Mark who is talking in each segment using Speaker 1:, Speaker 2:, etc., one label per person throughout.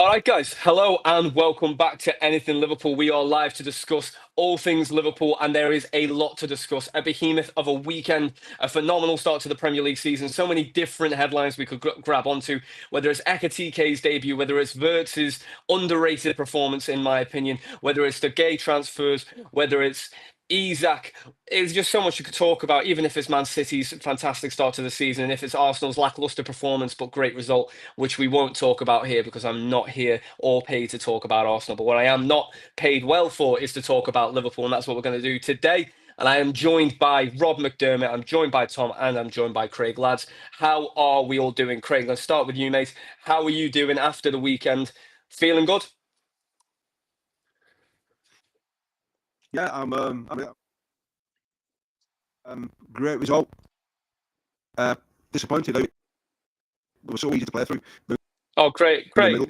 Speaker 1: All right, guys. Hello and welcome back to Anything Liverpool. We are live to discuss all things Liverpool, and there is a lot to discuss. A behemoth of a weekend, a phenomenal start to the Premier League season. So many different headlines we could grab onto, whether it's Ekatiké's debut, whether it's Wirtz's underrated performance, in my opinion, whether it's the gay transfers, whether it's Isak. It's just so much you could talk about, even if it's Man City's fantastic start to the season, and if it's Arsenal's lacklustre performance but great result, which we won't talk about here because I'm not here or paid to talk about Arsenal. But what I am not paid well for is to talk about Liverpool, and that's what we're going to do today. And I am joined by Rob McDermott, I'm joined by Tom, and I'm joined by Craig. Lads, how are we all doing? Craig, let's start with you, mate. How are you doing after the weekend? Feeling good?
Speaker 2: Yeah, great result. Disappointed. They were so easy to play through.
Speaker 1: Oh, Craig, a little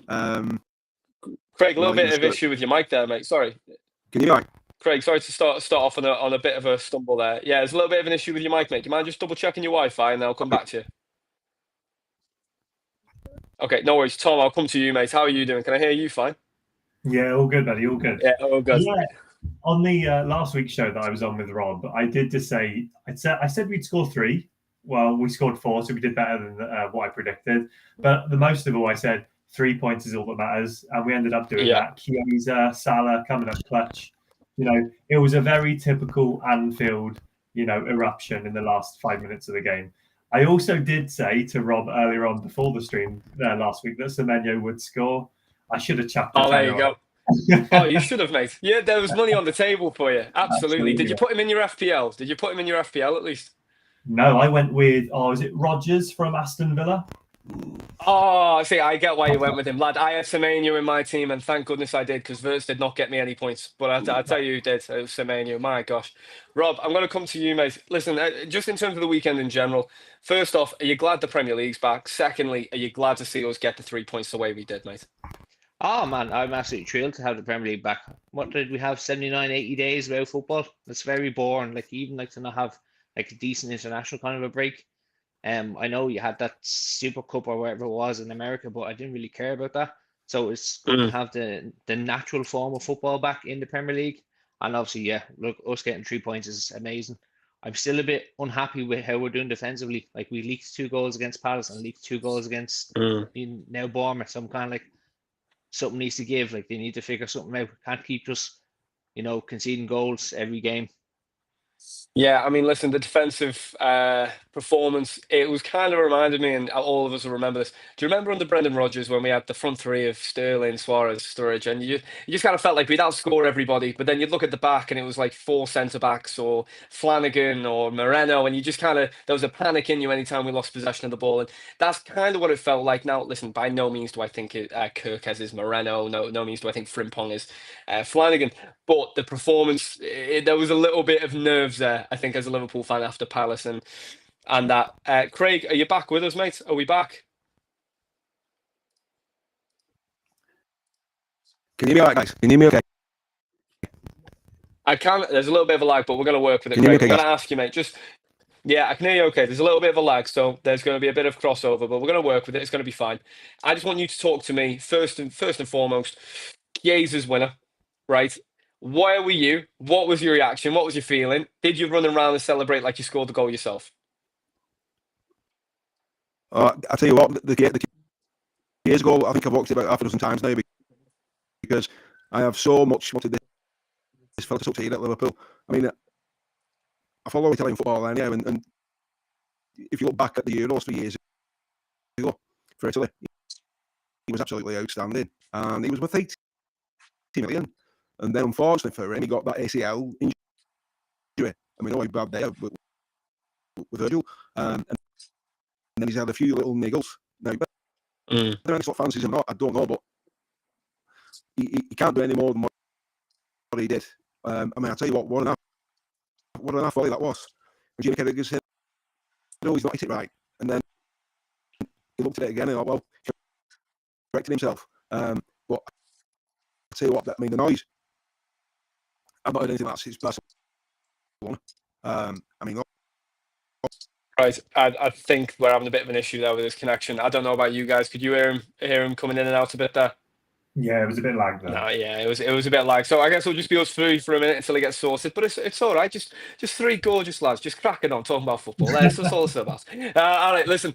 Speaker 2: Well,
Speaker 1: bit of issue with your mic there, mate. Sorry.
Speaker 2: Can you hear me?
Speaker 1: Craig, sorry to start off on a bit of a stumble there. Yeah, there's a little bit of an issue with your mic, mate. Do you mind just double checking your Wi-Fi and then I'll come back to you? Okay, no worries. Tom, I'll come to you, mate. How are you doing? Can I hear you fine?
Speaker 3: Yeah, all good, buddy. All good.
Speaker 1: Yeah, all good.
Speaker 3: Yeah. On the last week's show that I was on with Rob, I did just say I said we'd score 3. Well, we scored 4, so we did better than what I predicted. But the most of all, I said 3 points is all that matters, and we ended up doing that. Chiesa, Salah coming up clutch. It was a very typical Anfield, eruption in the last 5 minutes of the game. I also did say to Rob earlier on before the stream last week that Semenyo would score. I should have chucked the
Speaker 1: there you go. Oh, you should have, mate. Yeah, there was money on the table for you. Absolutely. Did you put him in your FPL? Did you put him in your FPL at least?
Speaker 3: No, I went with, is it Rodgers from Aston Villa?
Speaker 1: Oh, see, I get why you went with him, lad. I had Semenyo in my team, and thank goodness I did, because Wirtz did not get me any points. But I'll tell you who did. It was Semenyo. My gosh. Rob, I'm going to come to you, mate. Listen, just in terms of the weekend in general, first off, are you glad the Premier League's back? Secondly, are you glad to see us get the 3 points the way we did, mate?
Speaker 4: Oh man, I'm absolutely thrilled to have the Premier League back. What did we have? 79, 80 days without football? That's very boring. Even to not have a decent international kind of a break. I know you had that Super Cup or whatever it was in America, but I didn't really care about that. So it's good to have the natural form of football back in the Premier League. And obviously, yeah, look, us getting 3 points is amazing. I'm still a bit unhappy with how we're doing defensively. We leaked 2 goals against Palace and leaked 2 goals against now Bournemouth. So I'm kind of something needs to give. They need to figure something out. Can't keep just, conceding goals every game.
Speaker 1: Yeah, I mean, listen, the defensive performance, it was kind of reminded me, and all of us will remember this. Do you remember under Brendan Rodgers when we had the front three of Sterling, Suarez, Sturridge, and you just kind of felt like we'd outscore everybody, but then you'd look at the back and it was like 4 centre-backs or Flanagan or Moreno, and you just kind of, there was a panic in you anytime we lost possession of the ball, and that's kind of what it felt like. Now, listen, by no means do I think Kirkes is Moreno, no means do I think Frimpong is Flanagan, but the performance, there was a little bit of nerves there, I think, as a Liverpool fan after Palace and that. Craig, are you back with us, mate? Are we back?
Speaker 2: Can you hear me all right, guys? Can you hear me okay?
Speaker 1: I can. There's a little bit of a lag, but we're going to work with it, Craig. I'm going to ask you, mate, yeah, I can hear you okay. There's a little bit of a lag, so there's going to be a bit of crossover, but we're going to work with it. It's going to be fine. I just want you to talk to me first and foremost. Chiesa's winner, right? Where were you? What was your reaction? What was your feeling? Did you run around and celebrate like you scored the goal yourself?
Speaker 2: I'll tell you what, the years ago, I think I've watched it about half a dozen times now because I have so much wanted this fella to succeed at Liverpool. I mean, I follow Italian football anyway, and if you look back at the Euros 3 years ago for Italy, he was absolutely outstanding, and he was worth 80 million. And then, unfortunately for him, he got that ACL injury. I mean, all he bad there with Virgil, and then he's had a few little niggles. Now, whether any sort of fancies or not, I don't know, but he can't do any more than what he did. I mean, I'll tell you what an half volley that was. And Jimmy Carragher said, no, he's not hit it right. And then he looked at it again and thought, well, he corrected himself. But I'll tell you what, I mean, the noise, I've not heard anything that's one. I mean,
Speaker 1: right. I think we're having a bit of an issue there with his connection. I don't know about you guys. Could you hear him coming in and out a bit there?
Speaker 3: Yeah, it was a bit lag
Speaker 1: No,
Speaker 3: though.
Speaker 1: yeah, it was a bit like, so I guess we'll just be us three for a minute until it gets sorted. But it's all right. Just three gorgeous lads, just cracking on talking about football. That's all it's about. All right, listen.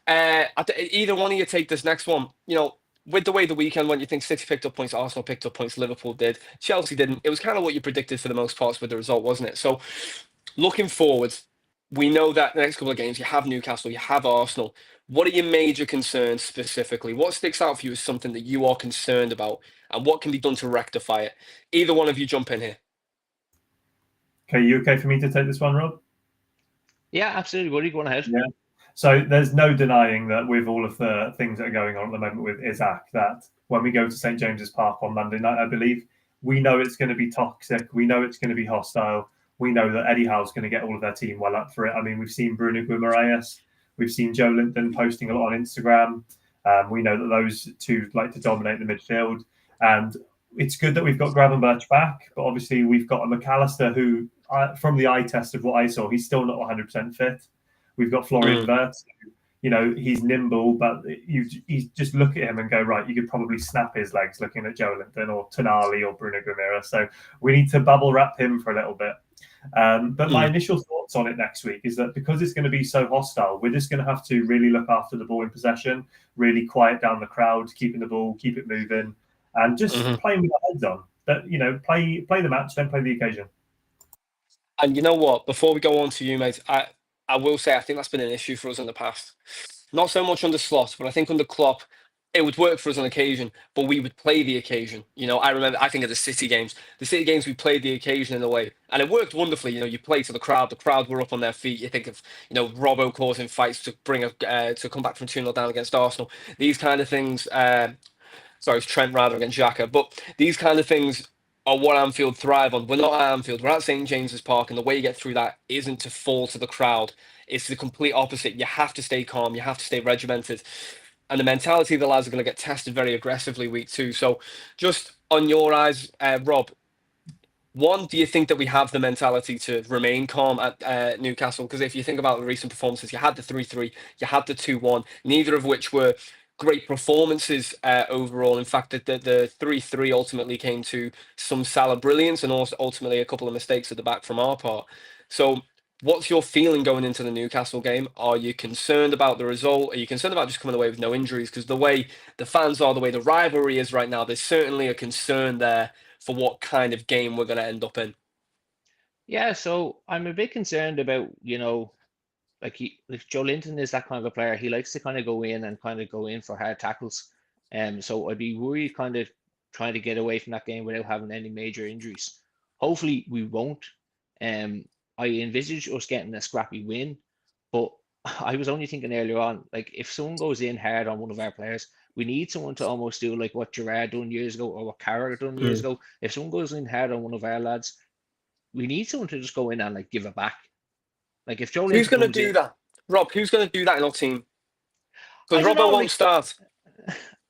Speaker 1: Either one of you take this next one. You know, with the way the weekend went, you think City picked up points, Arsenal picked up points, Liverpool did, Chelsea didn't. It was kind of what you predicted for the most parts with the result, wasn't it? So, looking forward, we know that the next couple of games you have Newcastle, you have Arsenal. What are your major concerns specifically? What sticks out for you as something that you are concerned about, and what can be done to rectify it? Either one of you jump in here.
Speaker 3: Okay, you okay for me to take this one, Rob?
Speaker 4: Yeah, absolutely, buddy. Go on ahead.
Speaker 3: Yeah. So there's no denying that with all of the things that are going on at the moment with Isak, that when we go to St James's Park on Monday night, I believe, we know it's going to be toxic. We know it's going to be hostile. We know that Eddie Howe's going to get all of their team well up for it. I mean, we've seen Bruno Guimaraes. We've seen Joe Linton posting a lot on Instagram. We know that those two like to dominate the midfield. And it's good that we've got Gravenberch back, but obviously we've got a McAllister who, from the eye test of what I saw, he's still not 100% fit. We've got Florian Wirtz. You know, he's nimble, but you just look at him and go, right, you could probably snap his legs looking at Joe Linton or Tonali or Bruno Guimaraes. So we need to bubble wrap him for a little bit. But my initial thoughts on it next week is that because it's going to be so hostile, we're just going to have to really look after the ball in possession, really quiet down the crowd, keeping the ball, keep it moving, and just playing with our heads on. But, you know, play the match, don't play the occasion.
Speaker 1: And you know what? Before we go on to you, mate, I will say I think that's been an issue for us in the past. Not so much under Slot, but I think under Klopp, it would work for us on occasion, but we would play the occasion. You know, I think of the City games. The City games, we played the occasion in a way, and it worked wonderfully. You know, you play to the crowd were up on their feet. You think of, you know, Robbo causing fights to to come back from 2-0 down against Arsenal. These kind of things, sorry, it's Trent rather against Xhaka, but these kind of things are what Anfield thrive on. We're not at Anfield, we're at St James's Park, and the way you get through that isn't to fall to the crowd. It's the complete opposite. You have to stay calm, you have to stay regimented. And the mentality of the lads are going to get tested very aggressively week 2. So just on your eyes, Rob, one, do you think that we have the mentality to remain calm at Newcastle? Because if you think about the recent performances, you had the 3-3, you had the 2-1, neither of which were great performances overall. In fact, the 3-3 ultimately came to some Salah brilliance and also ultimately a couple of mistakes at the back from our part. So what's your feeling going into the Newcastle game? Are you concerned about the result? Are you concerned about just coming away with no injuries? Because the way the fans are, the way the rivalry is right now, there's certainly a concern there for what kind of game we're going to end up in.
Speaker 4: Yeah, so I'm a bit concerned about, you know, like Joe Linton is that kind of a player. He likes to kind of go in for hard tackles. So I'd be worried kind of trying to get away from that game without having any major injuries. Hopefully we won't. I envisage us getting a scrappy win, but I was only thinking earlier on, like if someone goes in hard on one of our players, we need someone to almost do like what Gerrard done years ago or what Carragher done years ago. If someone goes in hard on one of our lads, we need someone to just go in and like give it back. Like if Joe
Speaker 1: Who's
Speaker 4: Linton
Speaker 1: going to
Speaker 4: comes
Speaker 1: do
Speaker 4: in,
Speaker 1: that? Rob, who's going to do that in our team?
Speaker 4: I
Speaker 1: Because
Speaker 4: don't
Speaker 1: Robbo
Speaker 4: know.
Speaker 1: won't
Speaker 4: Like
Speaker 1: start.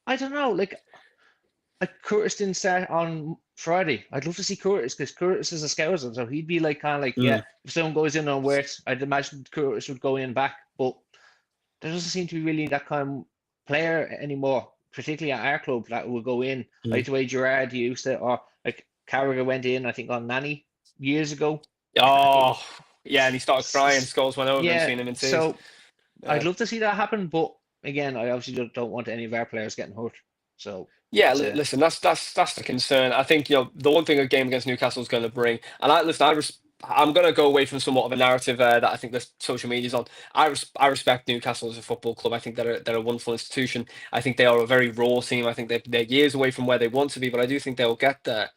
Speaker 4: I don't know. Like Curtis didn't start on Friday. I'd love to see Curtis because Curtis is a scouser, so he'd be like kind of like yeah. If someone goes in on Wirtz, I'd imagine Curtis would go in back, but there doesn't seem to be really that kind of player anymore, particularly at our club that will go in like the way Gerrard used to, or like Carragher went in, I think on Nani years ago.
Speaker 1: Oh, yeah, and he started crying. Scholes went over and
Speaker 4: Yeah,
Speaker 1: seen him in tears.
Speaker 4: so I'd love to see that happen, but again, I obviously don't want any of our players getting hurt. So
Speaker 1: Yeah, listen, that's the concern. I think, you know, the one thing a game against Newcastle is going to bring, and I'm going to go away from somewhat of a narrative that I think the social media's on. I respect Newcastle as a football club. I think they're a wonderful institution. I think they are a very raw team. I think they're years away from where they want to be, but I do think they'll get there.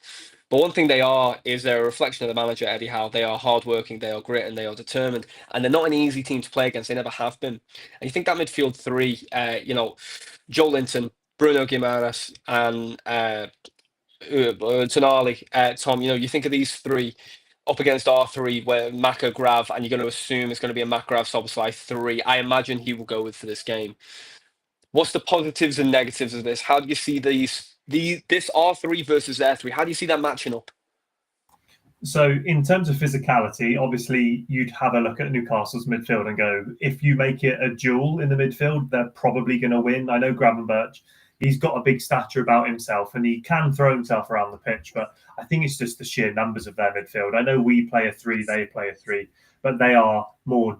Speaker 1: But one thing they are is they're a reflection of the manager, Eddie Howe. They are hardworking, they are grit, and they are determined. And they're not an easy team to play against. They never have been. And you think that midfield three, you know, Joe Linton, Bruno Guimaraes, and Tonali, Tom, you know, you think of these three up against our three, where Maka Grav, and you're going to assume it's going to be a Maka Grav Szoboszlai 3. I imagine he will go with for this game. What's the positives and negatives of this? How do you see this R3 versus their 3? How do you see that matching up?
Speaker 3: So in terms of physicality, obviously you'd have a look at Newcastle's midfield and go, if you make it a duel in the midfield, they're probably going to win. I know Gravenberch, he's got a big stature about himself and he can throw himself around the pitch. But I think it's just the sheer numbers of their midfield. I know we play a 3, they play a 3, but they are more,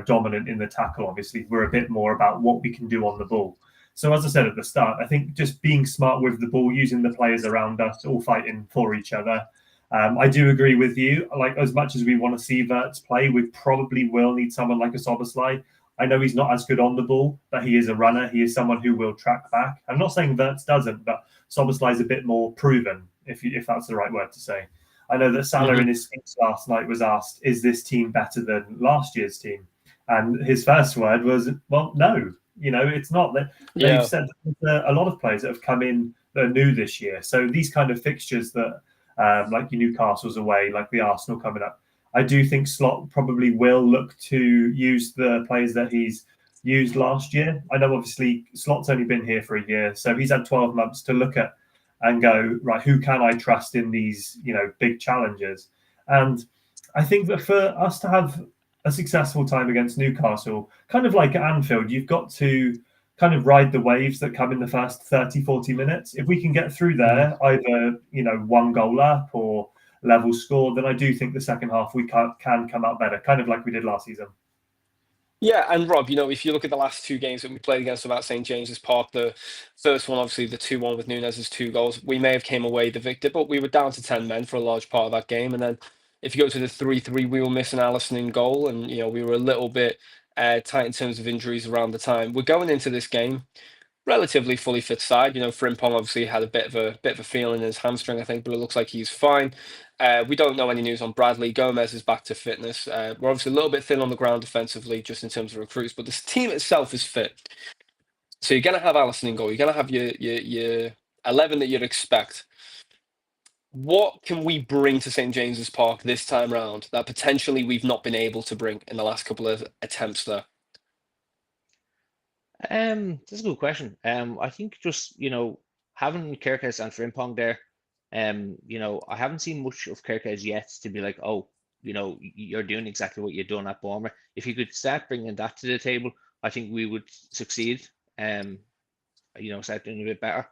Speaker 3: dominant in the tackle. Obviously, we're a bit more about what we can do on the ball. So as I said at the start, I think just being smart with the ball, using the players around us, all fighting for each other. I do agree with you. Like, as much as we want to see Wirtz play, we probably will need someone like a Szoboszlai. I know he's not as good on the ball, but he is a runner. He is someone who will track back. I'm not saying Wirtz doesn't, but Szoboszlai is a bit more proven, if that's the right word to say. I know that Salah in his speech last night was asked, is this team better than last year's team? And his first word was, well, no. It's not. They've said that a lot of players that have come in that are new this year. So these kind of fixtures that, like your Newcastle's away, like the Arsenal coming up, I do think Slot probably will look to use the players that he's used last year. I know obviously Slot's only been here for a year, so he's had 12 months to look at and go, right, who can I trust in these, big challenges? And I think that for us to have a successful time against Newcastle, kind of like at Anfield, you've got to kind of ride the waves that come in the first 30, 40 minutes. If we can get through there, either, 1 goal up or level score, then I do think the second half we can come out better, kind of like we did last season.
Speaker 1: Yeah, and Rob, if you look at the last 2 games that we played against them at St James's Park, the first one, obviously the 2-1 with Nunez's 2 goals, we may have came away the victor, but we were down to 10 men for a large part of that game. And then if you go to the 3-3, we were missing Alisson in goal, and we were a little bit tight in terms of injuries around the time. We're going into this game relatively fully fit side. Frimpong obviously had a bit of a feeling in his hamstring, I think, but it looks like he's fine. We don't know any news on Bradley. Gomez is back to fitness. We're obviously a little bit thin on the ground defensively, just in terms of recruits, but this team itself is fit. So you're going to have Alisson in goal. You're going to have your 11 that you'd expect. What can we bring to St James's Park this time round that potentially we've not been able to bring in the last couple of attempts there?
Speaker 4: That's a good question. I think just, having Kerkez and Frimpong there, I haven't seen much of Kerkez yet to be like, oh, you're doing exactly what you're doing at Bournemouth. If you could start bringing that to the table, I think we would succeed. Start doing a bit better.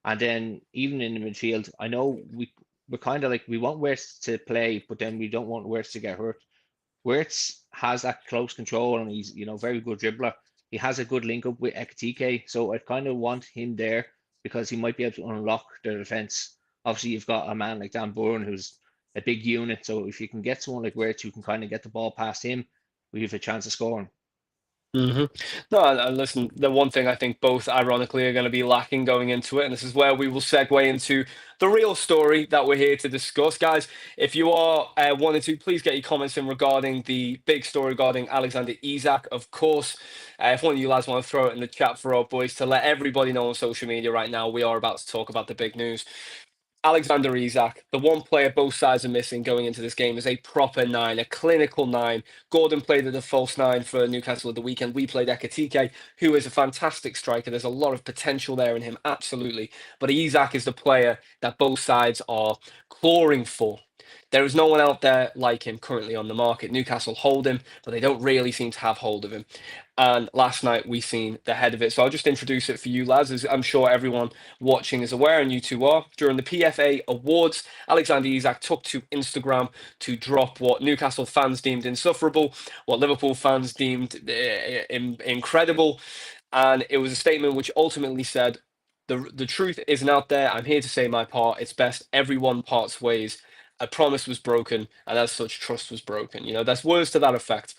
Speaker 4: And then even in the midfield, I know we're kind of like, we want Wirtz to play, but then we don't want Wirtz to get hurt. Wirtz has that close control and he's, very good dribbler. He has a good link up with Ekitike, so I kind of want him there because he might be able to unlock the defence. Obviously, you've got a man like Dan Burn who's a big unit, so if you can get someone like Wirtz who can kind of get the ball past him, we have a chance of scoring.
Speaker 1: No, and listen, the one thing I think both ironically are going to be lacking going into it, and this is where we will segue into the real story that we're here to discuss. Guys, if you are wanting to, please get your comments in regarding the big story regarding Alexander Isak, of course. If one of you lads want to throw it in the chat for our boys to let everybody know on social media right now, we are about to talk about the big news. Alexander Isak, the one player both sides are missing going into this game, is a proper 9, a clinical 9. Gordon played at the false 9 for Newcastle at the weekend. We played Ekitike, who is a fantastic striker. There's a lot of potential there in him, absolutely. But Isak is the player that both sides are clawing for. There is no one out there like him currently on the market. Newcastle hold him, but they don't really seem to have hold of him. And last night we seen the head of it. So I'll just introduce it for you lads, as I'm sure everyone watching is aware, and you two are. During the PFA Awards, Alexander Isak took to Instagram to drop what Newcastle fans deemed insufferable, what Liverpool fans deemed incredible. And it was a statement which ultimately said, the truth isn't out there. I'm here to say my part. It's best everyone parts ways. A promise was broken, and as such, trust was broken. That's words to that effect.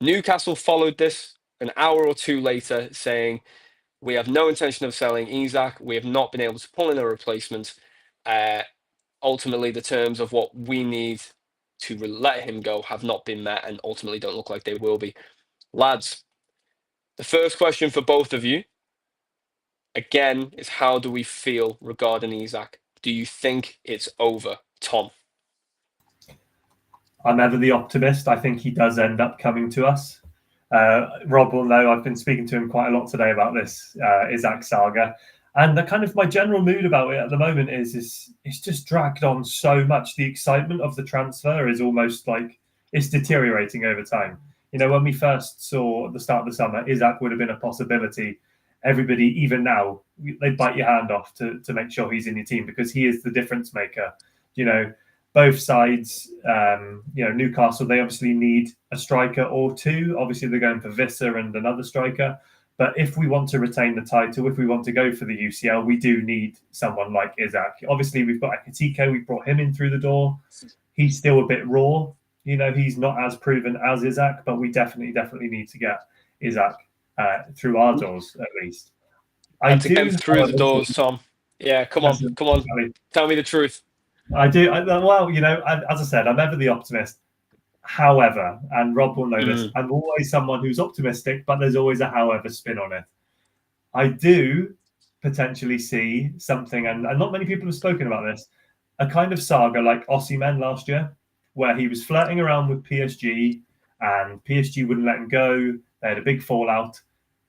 Speaker 1: Newcastle followed this an hour or two later, saying, we have no intention of selling Isak. We have not been able to pull in a replacement. Ultimately, the terms of what we need to let him go have not been met and ultimately don't look like they will be. Lads, the first question for both of you, again, is how do we feel regarding Isak? Do you think it's over? Tom?
Speaker 3: I'm ever the optimist. I think he does end up coming to us. Rob will know I've been speaking to him quite a lot today about this Isak saga. And the kind of my general mood about it at the moment is it's just dragged on so much. The excitement of the transfer is almost like it's deteriorating over time. When we first saw at the start of the summer, Isak would have been a possibility. everybody, even now, they bite your hand off to make sure he's in your team because he is the difference maker. You know, both sides, you know, Newcastle, they obviously need a striker or two. Obviously, they're going for Visser and another striker. But if we want to retain the title, if we want to go for the UCL, we do need someone like Isak. Obviously, we've got Akatiko. We brought him in through the door. He's still a bit raw. You know, he's not as proven as Isak, but we definitely need to get Isak through our doors at least.
Speaker 1: To get through the doors, Tom. Yeah, come on. Tell me the truth.
Speaker 3: I do. Well, you know, as I said, I'm ever the optimist. However, and Rob will know this, I'm always someone who's optimistic, but there's always a however spin on it. I do potentially see something, and not many people have spoken about this, a kind of saga like Osimhen last year, where he was flirting around with PSG and PSG wouldn't let him go. They had a big fallout.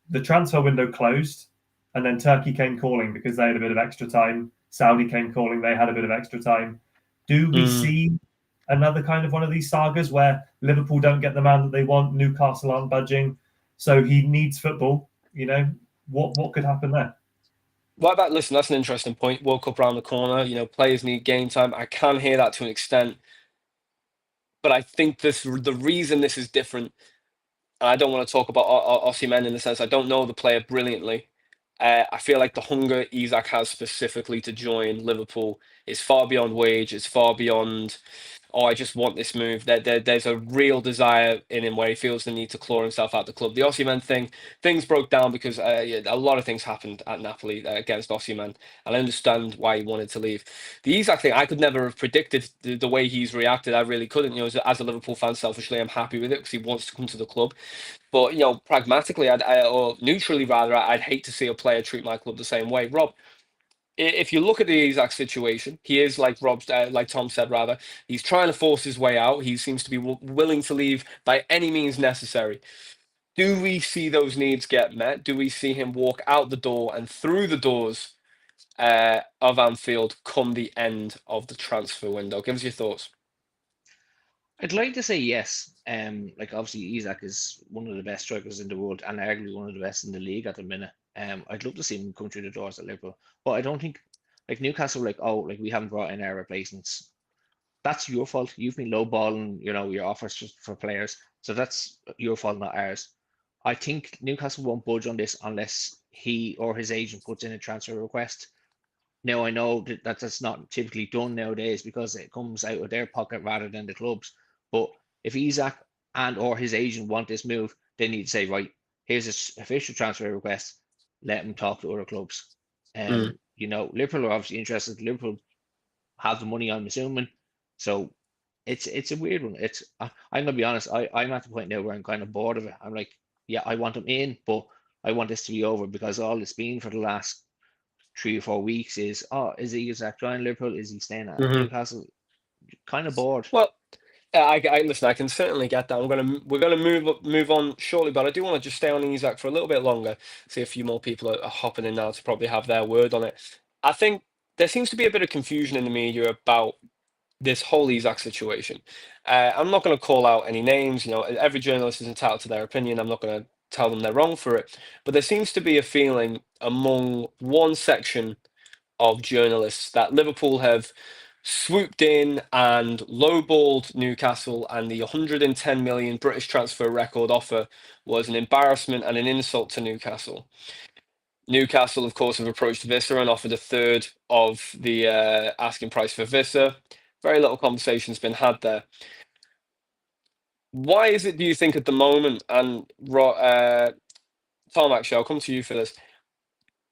Speaker 3: The transfer window closed, and then Turkey came calling because they had a bit of extra time. Saudi came calling, they had a bit of extra time. Do we see another kind of one of these sagas where Liverpool don't get the man that they want, Newcastle aren't budging, so he needs football? You know, what could happen there?
Speaker 1: What about, listen, that's an interesting point. World Cup around the corner, you know, players need game time. I can hear that to an extent. But I think the reason this is different, and I don't want to talk about Osimhen in the sense I don't know the player brilliantly. I feel like the hunger Isak has specifically to join Liverpool is far beyond wage. It's far beyond, oh, I just want this move. There's a real desire in him where he feels the need to claw himself out the club. The Osimhen thing, things broke down because a lot of things happened at Napoli against Osimhen, and I understand why he wanted to leave. The Isak thing, I could never have predicted the way he's reacted. I really couldn't. You know, as a Liverpool fan, selfishly, I'm happy with it because he wants to come to the club. But, you know, pragmatically, or neutrally rather, I'd hate to see a player treat my club the same way. Rob, if you look at the Isak situation, he is like like Tom said, rather, he's trying to force his way out. He seems to be willing to leave by any means necessary. Do we see those needs get met? Do we see him walk out the door and through the doors of Anfield come the end of the transfer window? Give us your thoughts.
Speaker 4: I'd like to say yes. Like obviously Isak is one of the best strikers in the world and arguably one of the best in the league at the minute. I'd love to see him come through the doors at Liverpool, but I don't think like Newcastle, like, oh, like we haven't brought in our replacements. That's your fault. You've been lowballing, you know, your offers for players, so that's your fault, not ours. I think Newcastle won't budge on this unless he or his agent puts in a transfer request. Now I know that that's not typically done nowadays because it comes out of their pocket rather than the club's. But if Isak and or his agent want this move, they need to say, right, here's an official transfer request. Let him talk to other clubs. You know, Liverpool are obviously interested. Liverpool have the money, I'm assuming. So it's a weird one. I'm gonna be honest. I'm at the point now where I'm kind of bored of it. I'm like, yeah, I want him in, but I want this to be over because all it's been for the last 3 or 4 weeks is, oh, is he Isak joining Liverpool? Is he staying at Newcastle? Kind of bored.
Speaker 1: Well, I listen. I can certainly get that. We're gonna move on shortly, but I do want to just stay on Isak for a little bit longer. See a few more people are hopping in now to probably have their word on it. I think there seems to be a bit of confusion in the media about this whole Isak situation. I'm not going to call out any names. You know, every journalist is entitled to their opinion. I'm not going to tell them they're wrong for it. But there seems to be a feeling among one section of journalists that Liverpool have swooped in and lowballed Newcastle, and the 110 million British transfer record offer was an embarrassment and an insult to Newcastle. Newcastle, of course, have approached Visser and offered a third of the asking price for Visser. Very little conversation's been had there. Why is it, do you think, at the moment, and Tom, actually, I'll come to you for this.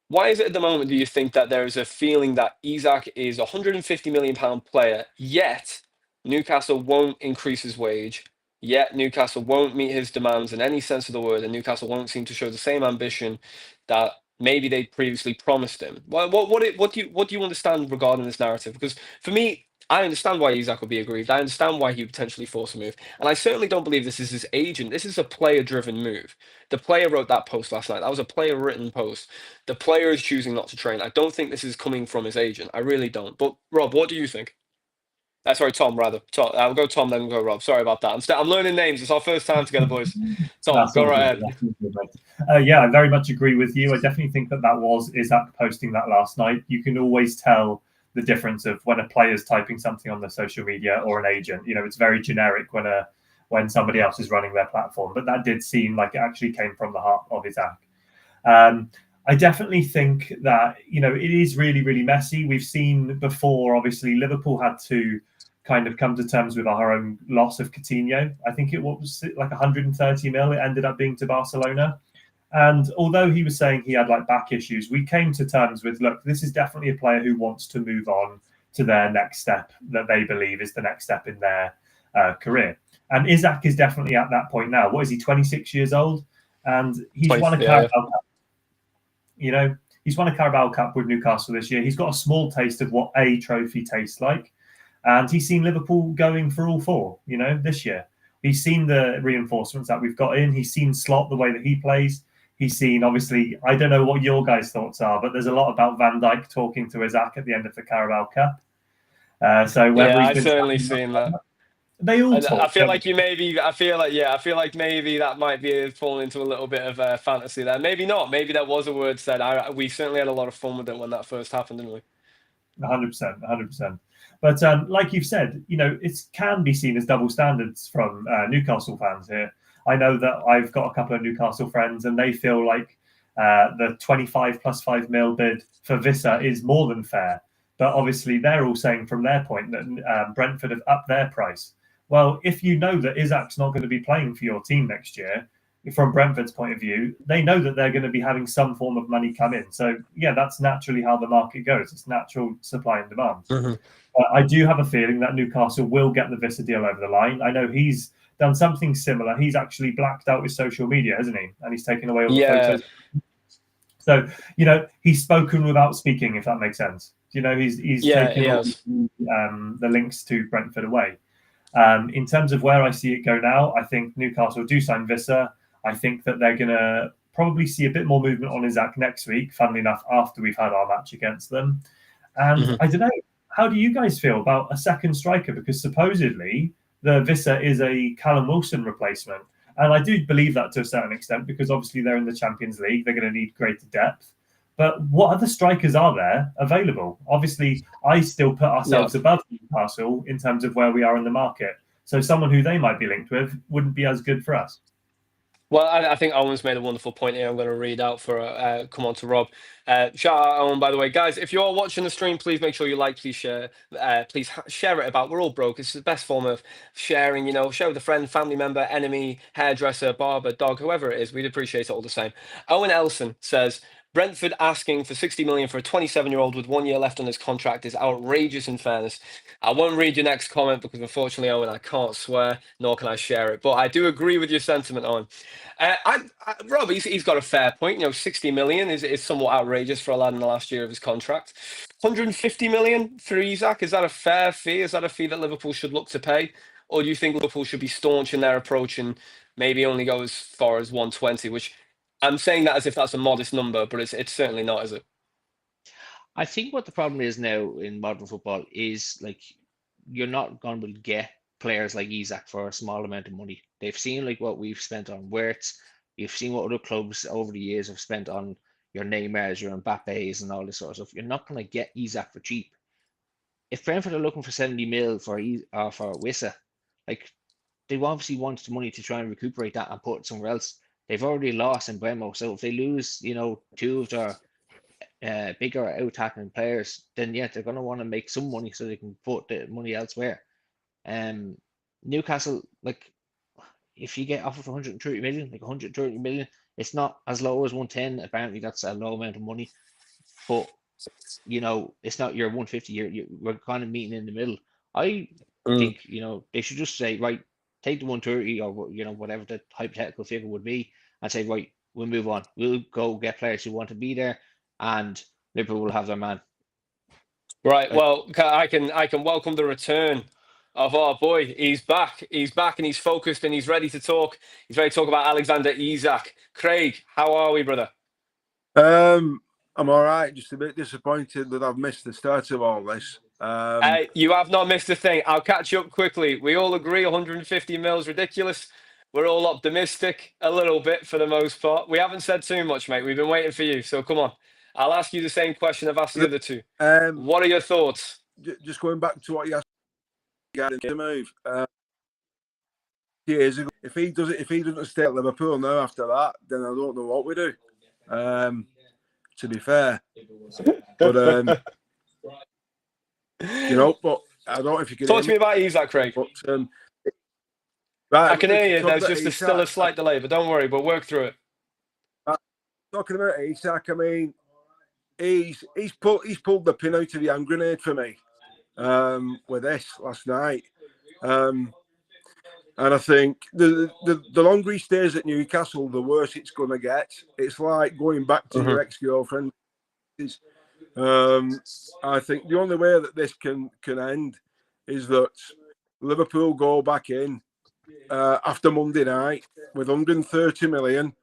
Speaker 1: Why is it at the moment, do you think, that there is a feeling that Isak is a £150 million player, yet Newcastle won't increase his wage, yet Newcastle won't meet his demands in any sense of the word, and Newcastle won't seem to show the same ambition that maybe they previously promised him? What do you understand regarding this narrative? Because for me, I understand why Isak would be aggrieved. I understand why he would potentially force a move. And I certainly don't believe this is his agent. This is a player-driven move. The player wrote that post last night. That was a player-written post. The player is choosing not to train. I don't think this is coming from his agent. I really don't. But Rob, what do you think? Sorry, Tom, rather. Tom, I'll go Tom, then we'll go Rob. Sorry about that. I'm learning names. It's our first time together, boys. Tom,
Speaker 3: That's
Speaker 1: go
Speaker 3: all
Speaker 1: right
Speaker 3: good.
Speaker 1: ahead.
Speaker 3: That's all good. Yeah, I very much agree with you. I definitely think that was Isak posting that last night. You can always tell the difference of when a player's typing something on the social media or an agent. You know, it's very generic when somebody else is running their platform. But that did seem like it actually came from the heart of Isak. I definitely think that, it is really, really messy. We've seen before, obviously, Liverpool had to kind of come to terms with our own loss of Coutinho. I think it was like 130 mil. It ended up being to Barcelona. And although he was saying he had like back issues, we came to terms with, look, this is definitely a player who wants to move on to their next step that they believe is the next step in their career. And Isak is definitely at that point now. What is he, 26 years old? And he's won a Carabao Cup. He's won a Carabao Cup with Newcastle this year. He's got a small taste of what a trophy tastes like. And he's seen Liverpool going for all four, this year. He's seen the reinforcements that we've got in. He's seen Slot, the way that he plays. He's seen, obviously, I don't know what your guys' thoughts are, but there's a lot about Van Dijk talking to Isak at the end of the Carabao Cup. So whether
Speaker 1: I've certainly seen that.
Speaker 3: They all talk.
Speaker 1: I feel like maybe that might be falling into a little bit of fantasy there. Maybe not. Maybe that was a word said. We certainly had a lot of fun with it when that first happened, didn't we?
Speaker 3: 100%. But like you've said, it can be seen as double standards from Newcastle fans here. I know that I've got a couple of Newcastle friends, and they feel like the 25 plus 5 mil bid for Vissa is more than fair. But obviously, they're all saying from their point that Brentford have upped their price. Well, if you know that Isak's not going to be playing for your team next year, from Brentford's point of view, they know that they're going to be having some form of money come in. So, yeah, that's naturally how the market goes. It's natural supply and demand.
Speaker 1: Mm-hmm.
Speaker 3: I do have a feeling that Newcastle will get the Vissa deal over the line. I know he's done something similar. He's actually blacked out his social media, hasn't he? And he's taken away all the photos. So, he's spoken without speaking, if that makes sense. He's taken all the links to Brentford away. In terms of where I see it go now, I think Newcastle do sign Vissa. I think that they're going to probably see a bit more movement on Isak next week, funnily enough, after we've had our match against them. And I don't know, how do you guys feel about a second striker? Because supposedly the Vissa is a Callum Wilson replacement. And I do believe that to a certain extent, because obviously they're in the Champions League. They're going to need greater depth. But what other strikers are there available? Obviously, I still put ourselves above Newcastle in terms of where we are in the market. So someone who they might be linked with wouldn't be as good for us.
Speaker 1: Well, I think Owen's made a wonderful point here. I'm going to read out for come on to Rob. Shout out Owen, by the way, guys. If you are watching the stream, please make sure you like, please share, share it about. We're all broke. It's the best form of sharing. Share with a friend, family member, enemy, hairdresser, barber, dog, whoever it is. We'd appreciate it all the same. Owen Elson says, Brentford asking for 60 million for a 27-year-old with 1 year left on his contract is outrageous in fairness. I won't read your next comment because unfortunately, Owen, I can't swear, nor can I share it. But I do agree with your sentiment, Owen. Rob, he's got a fair point. 60 million is somewhat outrageous for a lad in the last year of his contract. 150 million for Isak, is that a fair fee? Is that a fee that Liverpool should look to pay? Or do you think Liverpool should be staunch in their approach and maybe only go as far as 120, which I'm saying that as if that's a modest number, but it's certainly not, is it?
Speaker 4: I think what the problem is now in modern football is like you're not going to get players like Isak for a small amount of money. They've seen like what we've spent on Wirtz. You've seen what other clubs over the years have spent on your Neymars, your Mbappes, and all this sort of stuff. You're not going to get Isak for cheap. If Brentford are looking for 70 mil for Wissa, like they obviously want the money to try and recuperate that and put it somewhere else. They've already lost in Bremo, so if they lose, two of their bigger out-attacking players, then yeah, they're going to want to make some money so they can put the money elsewhere. Newcastle, like, if you get offered for 130 million, like 130 million, it's not as low as 110. Apparently, that's a low amount of money, but it's not your 150. We're kind of meeting in the middle. I think they should just say, right, take the 130 or whatever the hypothetical figure would be, and say, right, we'll move on. We'll go get players who want to be there, and Liverpool will have their man.
Speaker 1: Right. Well, I can welcome the return of our boy. He's back. He's back, and he's focused, and he's ready to talk. He's ready to talk about Alexander Isak. Craig, how are we, brother?
Speaker 2: I'm all right. Just a bit disappointed that I've missed the start of all this.
Speaker 1: You have not missed a thing. I'll catch you up quickly. We all agree 150 mils ridiculous. We're all optimistic a little bit for the most part. We haven't said too much, mate. We've been waiting for you. So come on. I'll ask you the same question I've asked the other two. What are your thoughts?
Speaker 2: Just going back to what you asked regarding the move. Years ago, if he doesn't stay at Liverpool now after that, then I don't know what we do. To be fair, but but I don't know if you can
Speaker 1: talk to me about Isak, Craig.
Speaker 2: But, right,
Speaker 1: I can hear you. There's just still a slight delay, but don't worry, we'll work through it.
Speaker 2: Talking about Isak, I mean, he's pulled the pin out of the hand grenade for me with this last night. And I think the longer he stays at Newcastle, the worse it's going to get. It's like going back to your ex-girlfriend. I think the only way that this can end is that Liverpool go back in after Monday night with 130 million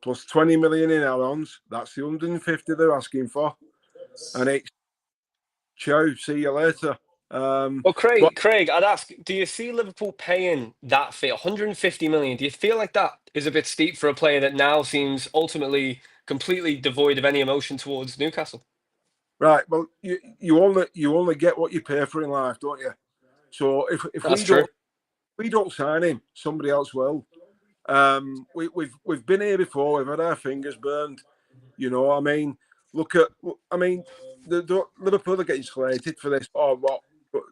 Speaker 2: plus 20 million in add-ons. That's the 150 they're asking for. And it's ciao, see you later.
Speaker 1: Well, Craig, I'd ask, do you see Liverpool paying that fee, 150 million? Do you feel like that is a bit steep for a player that now seems ultimately completely devoid of any emotion towards Newcastle?
Speaker 2: Right. Well, you only get what you pay for in life, don't you? So if we don't sign him, somebody else will. We've been here before. We've had our fingers burned. You know, I mean, the Liverpool are getting slated for this or what? But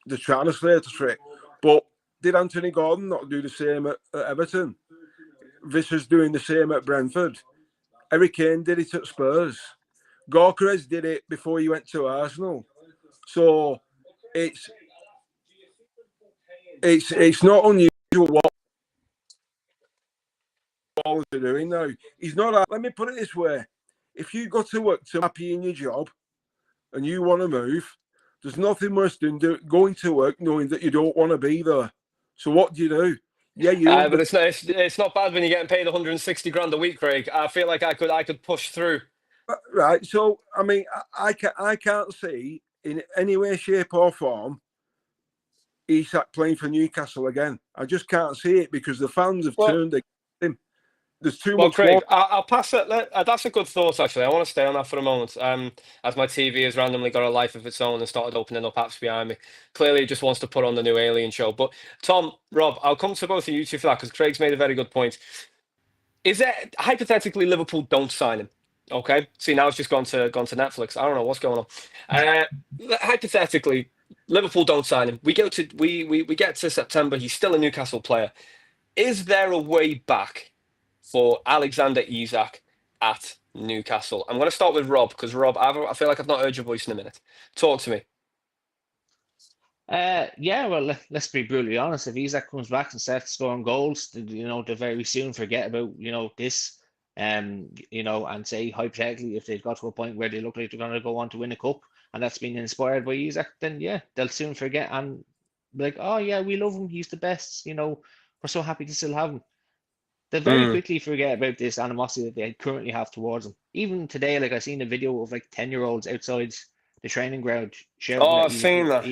Speaker 2: they're trying to slate us for it. But did Anthony Gordon not do the same at Everton? Visser's doing the same at Brentford. Harry Kane did it at Spurs. Gorkarez did it before he went to Arsenal. So it's not unusual what Ballers are doing now. He's not. Let me put it this way: if you go to work to happy in your job and you want to move, there's nothing worse than going to work knowing that you don't want to be there. So what do you do? Yeah,
Speaker 1: but it's not bad when you're getting paid 160 grand a week, Craig. I feel like I could push through.
Speaker 2: Right. So I mean, I can't see in any way, shape, or form Isak playing for Newcastle again. I just can't see it because the fans have turned against him. There's too much.
Speaker 1: Craig, I'll pass it. That's a good thought, actually. I want to stay on that for a moment. As my TV has randomly got a life of its own and started opening up apps behind me. Clearly, it just wants to put on the new Alien show. But Tom, Rob, I'll come to both of you two for that because Craig's made a very good point. Is that hypothetically Liverpool don't sign him? Okay. See, now it's just gone to Netflix. I don't know what's going on. Hypothetically, Liverpool don't sign him. We get to September. He's still a Newcastle player. Is there a way back for Alexander Isak at Newcastle? I'm going to start with Rob because Rob, I feel like I've not heard your voice in a minute. Talk to me.
Speaker 4: Yeah, well, let's be brutally honest. If Isak comes back and starts scoring goals, they very soon forget about this, and say hypothetically, if they've got to a point where they look like they're going to go on to win a cup, and that's been inspired by Isak, then yeah, they'll soon forget and be like, oh yeah, we love him, he's the best. We're so happy to still have him. They very quickly forget about this animosity that they currently have towards him. Even today, like I seen a video of like 10-year-olds outside the training ground shouting.
Speaker 1: Oh, I've seen that.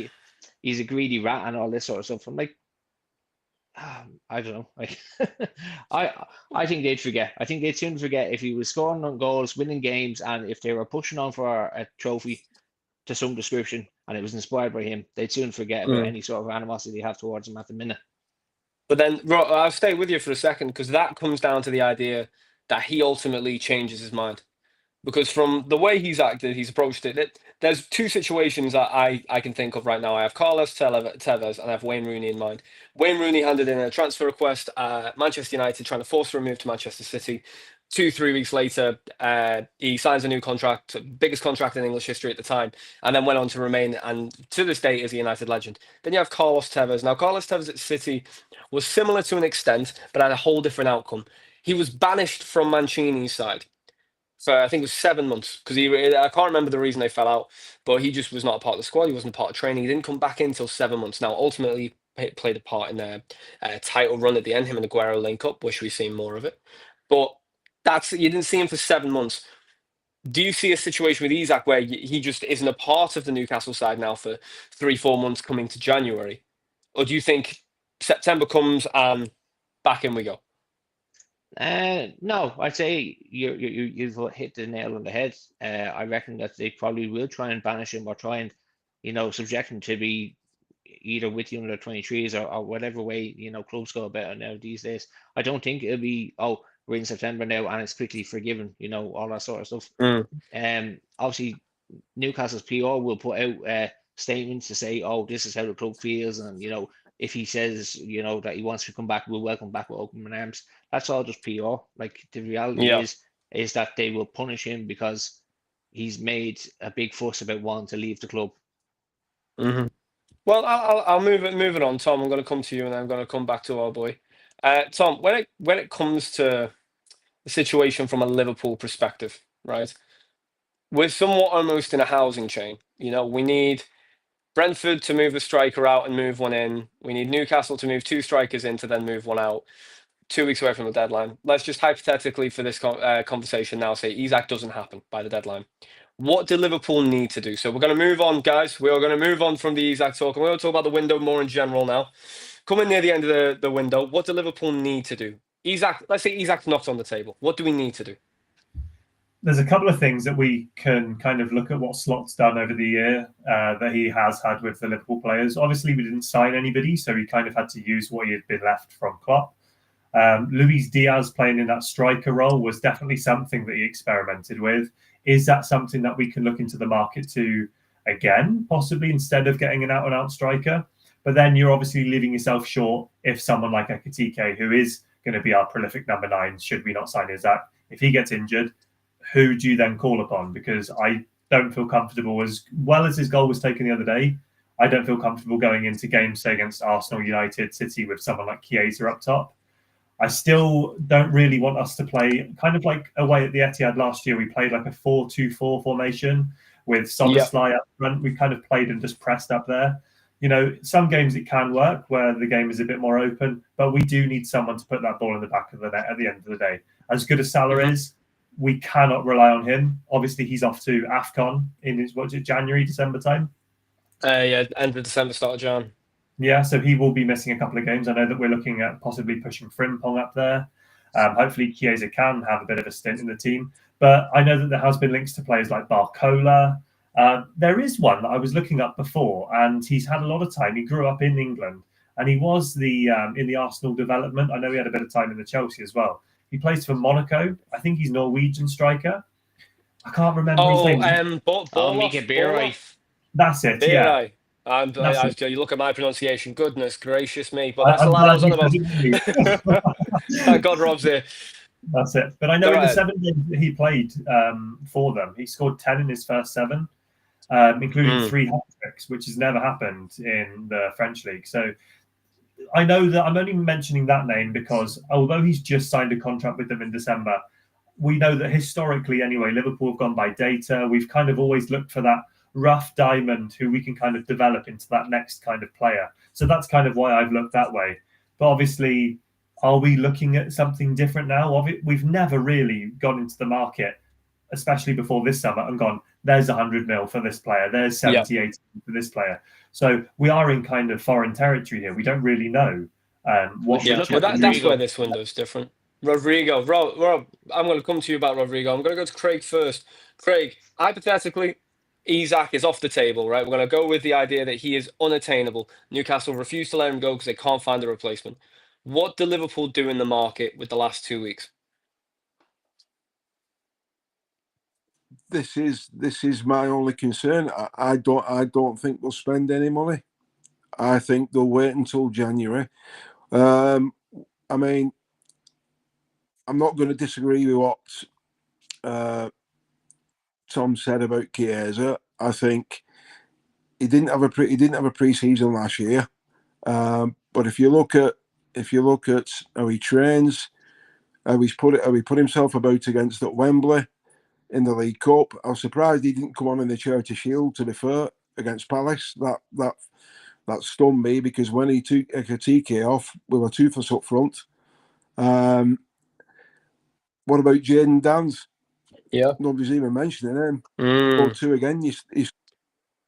Speaker 4: He's a greedy rat and all this sort of stuff. I'm like, I don't know. Like, I think they'd forget. I think they'd soon forget if he was scoring on goals, winning games, and if they were pushing on for a trophy to some description, and it was inspired by him, they'd soon forget about any sort of animosity they have towards him at the minute.
Speaker 1: But then, Rob, I'll stay with you for a second because that comes down to the idea that he ultimately changes his mind. Because from the way he's acted, he's approached it, there's two situations that I can think of right now. I have Carlos Tevez and I have Wayne Rooney in mind. Wayne Rooney handed in a transfer request, Manchester United trying to force a move to Manchester City. 2-3 weeks later, he signs a new contract, biggest contract in English history at the time, and then went on to remain, and to this day is a United legend. Then you have Carlos Tevez. Now, Carlos Tevez at City was similar to an extent, but had a whole different outcome. He was banished from Mancini's side for, I think it was 7 months, because I can't remember the reason they fell out, but he just was not a part of the squad. He wasn't a part of training. He didn't come back in until 7 months. Now, ultimately, he played a part in their title run at the end, him and Aguero link up. Wish we'd seen more of it. But you didn't see him for 7 months. Do you see a situation with Isak where he just isn't a part of the Newcastle side now for 3-4 months coming to January? Or do you think September comes and back in we go?
Speaker 4: No, I'd say you've hit the nail on the head. I reckon that they probably will try and banish him or try and, subject him to be either with the under 23s or whatever way, clubs go about it now these days. I don't think it'll be, oh, we're in September now and it's quickly forgiven, all that sort of stuff. Obviously, Newcastle's PR will put out statements to say, oh, this is how the club feels, and if he says that he wants to come back, we'll welcome back with open arms. That's all just PR. Like, the reality is that they will punish him because he's made a big fuss about wanting to leave the club.
Speaker 1: Well, I'll move it on, Tom. I'm going to come to you, and then I'm going to come back to our boy, Tom. When it comes to the situation from a Liverpool perspective, right? We're somewhat almost in a housing chain. We need Brentford to move the striker out and move one in. We need Newcastle to move 2 strikers in to then move one out. 2 weeks away from the deadline. Let's just hypothetically, for this conversation now, say Isak doesn't happen by the deadline. What do Liverpool need to do? So we're going to move on, guys. We are going to move on from the Isak talk. And we're going to talk about the window more in general now. Coming near the end of the window, what do Liverpool need to do? Let's say Isak's not on the table. What do we need to do?
Speaker 3: There's a couple of things that we can kind of look at what Slot's done over the year that he has had with the Liverpool players. Obviously, we didn't sign anybody, so he kind of had to use what he had been left from Klopp. Luis Diaz playing in that striker role was definitely something that he experimented with. Is that something that we can look into the market to again, possibly, instead of getting an out-and-out striker? But then you're obviously leaving yourself short if someone like Ekitike, who is going to be our prolific number 9, should we not sign Isak, if he gets injured, who do you then call upon? Because I don't feel comfortable, as well as his goal was taken the other day, I don't feel comfortable going into games, say, against Arsenal, United, City with someone like Chiesa up top. I still don't really want us to play kind of like away at the Etihad last year. We played like a 4-2-4 formation with Szoboszlai up front. We kind of played and just pressed up there. Some games it can work where the game is a bit more open, but we do need someone to put that ball in the back of the net at the end of the day. As good as Salah is, we cannot rely on him. Obviously, he's off to AFCON in his, January, December time?
Speaker 1: End of December, start of Jan.
Speaker 3: Yeah, so he will be missing a couple of games. I know that we're looking at possibly pushing Frimpong up there. Hopefully, Chiesa can have a bit of a stint in the team. But I know that there has been links to players like Barcola. There is one that I was looking up before, and he's had a lot of time. He grew up in England, and he was in the Arsenal development. I know he had a bit of time in the Chelsea as well. He plays for Monaco. I think he's Norwegian striker. I can't remember his name. That's it, yeah.
Speaker 1: You look at my pronunciation, goodness gracious me. But that's the lad I was on about. Thank God Rob's here.
Speaker 3: That's it. But I know in the 7 games that he played for them, he scored 10 in his first 7, including 3 hat-tricks, which has never happened in the French league. So I know that I'm only mentioning that name because although he's just signed a contract with them in December, we know that historically anyway, Liverpool have gone by data. We've kind of always looked for that rough diamond who we can kind of develop into that next kind of player. So that's kind of why I've looked that way. But obviously, are we looking at something different now? We've never really gone into the market, especially before this summer, and gone, there's 100 mil for this player, there's 70, 80 for this player. So we are in kind of foreign territory here. We don't really know what.
Speaker 1: That's where this window is different. Rodrigo, Rob, I'm going to come to you about Rodrigo. I'm going to go to Craig first. Craig, hypothetically, Isak is off the table, right? We're going to go with the idea that he is unattainable. Newcastle refuse to let him go because they can't find a replacement. What do Liverpool do in the market with the last 2 weeks?
Speaker 2: This is my only concern. I don't think they'll spend any money. I think they'll wait until January. I mean, I'm not going to disagree with what Tom said about Chiesa. I think he didn't have a pre-season last year. But if you look at how he trains, how he put himself about against at Wembley in the League Cup, I was surprised he didn't come on in the Charity Shield, to be fair, against Palace. That stunned me, because when he took Ekitike off, we were toothless up front. What about Jadon Danns?
Speaker 1: Yeah.
Speaker 2: Nobody's even mentioning him.
Speaker 1: Mm.
Speaker 2: Or two again, he's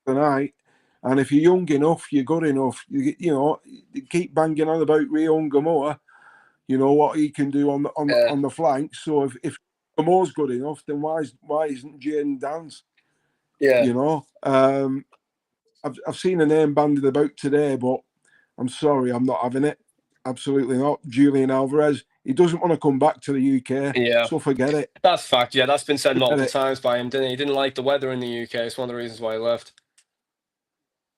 Speaker 2: tonight. And if you're young enough, you're good enough. You keep banging on about Rion Gamora. You know what he can do on the flanks. So if Gamore's good enough, then why isn't Jaden Dance?
Speaker 1: Yeah.
Speaker 2: You know, I've seen a name bandied about today, but I'm sorry, I'm not having it. Absolutely not. Julian Alvarez. He doesn't want to come back to the UK.
Speaker 1: Yeah.
Speaker 2: So forget it.
Speaker 1: That's fact. Yeah, that's been said
Speaker 2: Forget
Speaker 1: multiple
Speaker 2: it.
Speaker 1: times by him, didn't he? He didn't like the weather in the UK. It's one of the reasons why he left.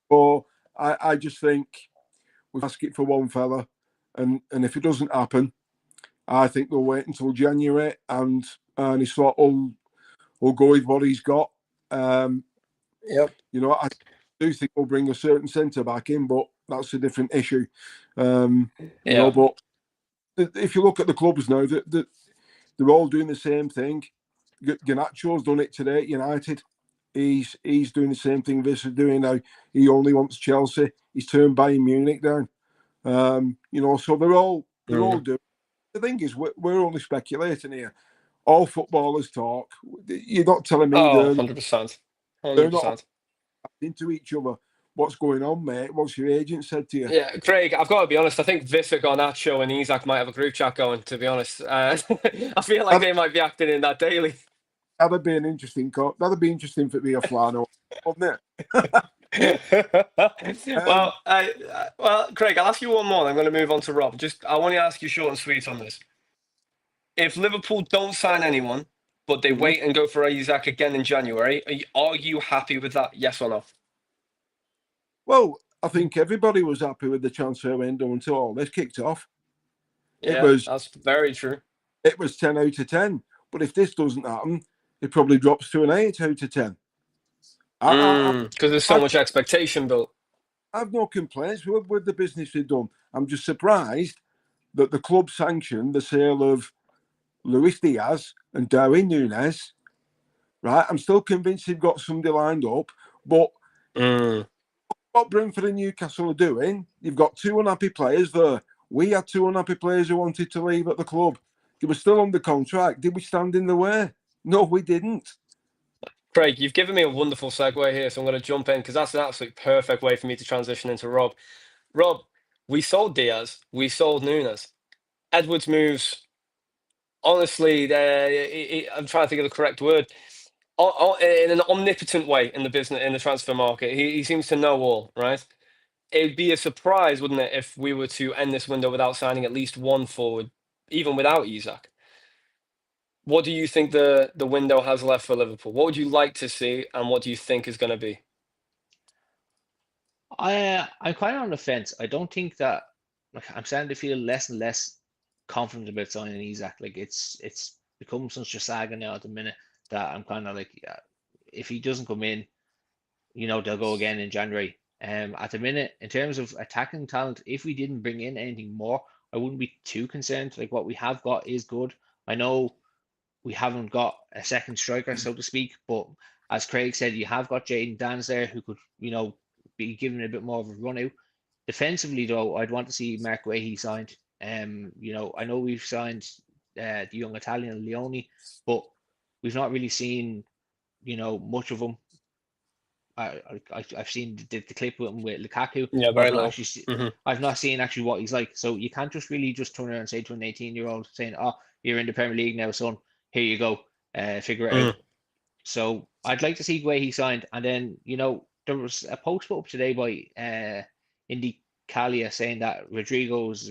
Speaker 2: Or I just think we ask it for one fella, and if it doesn't happen, I think we'll wait until January, and Ernie Slot will go with what he's got.
Speaker 1: Yep.
Speaker 2: You know, I do think we'll bring a certain centre back in, but that's a different issue. You know, but if you look at the clubs now, they're all doing the same thing. Garnacho's done it today at United. He's doing the same thing this is doing now. He only wants Chelsea. He's turned Bayern Munich down. You know, so they're all doing. The thing is, we're only speculating here. All footballers talk. You're not telling me
Speaker 1: 100%.
Speaker 2: they're not into each other. What's going on, mate? What's your agent said to you?
Speaker 1: Yeah, Craig, I've got to be honest. I think Visick, Garnacho, and Isak might have a group chat going, to be honest. I feel like they might be acting in that daily.
Speaker 2: That'd be an interesting call. That'd be interesting for me, a Flano, wouldn't
Speaker 1: it? Well, Craig, I'll ask you one more. I'm going to move on to Rob. I want to ask you short and sweet on this. If Liverpool don't sign anyone, but they wait and go for Isak again in January, are you happy with that? Yes or no?
Speaker 2: Well, I think everybody was happy with the transfer window until all this kicked off.
Speaker 1: Yeah, that's very true.
Speaker 2: It was 10 out of 10. But if this doesn't happen, it probably drops to an 8 out of 10.
Speaker 1: Because there's so much expectation built.
Speaker 2: I have no complaints with the business they've done. I'm just surprised that the club sanctioned the sale of Luis Diaz and Darwin Núñez. Right? I'm still convinced they've got somebody lined up. But what Brentford and Newcastle are doing, you've got two unhappy players there. We had two unhappy players who wanted to leave at the club. They were still under contract. Did we stand in the way? No, we didn't.
Speaker 1: Craig, you've given me a wonderful segue here, so I'm going to jump in because that's an absolute perfect way for me to transition into Rob. Rob, we sold Diaz. We sold Núñez. Edwards moves, honestly, I'm trying to think of the correct word, in an omnipotent way in the transfer market. He seems to know all, right? It'd be a surprise, wouldn't it, if we were to end this window without signing at least one forward, even without Isak. What do you think the window has left for Liverpool? What would you like to see, and what do you think is going to be?
Speaker 4: I'm quite on the fence. I don't think that, like, I'm starting to feel less and less confident about signing Isak. Like it's become such a saga now at the minute that I'm kind of like, yeah, if he doesn't come in, you know, they'll go again in January. At the minute, in terms of attacking talent, if we didn't bring in anything more, I wouldn't be too concerned. Like what we have got is good. I know we haven't got a second striker, so to speak, but as Craig said, you have got Jaden Dance there who could, you know, be given a bit more of a run out. Defensively, though, I'd want to see Mark Guehi signed. You know, I know we've signed the young Italian Leone, but we've not really seen, you know, much of him. I've seen the clip with him with Lukaku.
Speaker 1: Yeah, very low.
Speaker 4: I've not seen actually what he's like. So you can't just really just turn around and say to an 18-year-old saying, "Oh, you're in the Premier League now, son. Here you go. Figure it out." So I'd like to see where he signed, and then you know there was a post put up today by Indy Kalia saying that Rodrigo's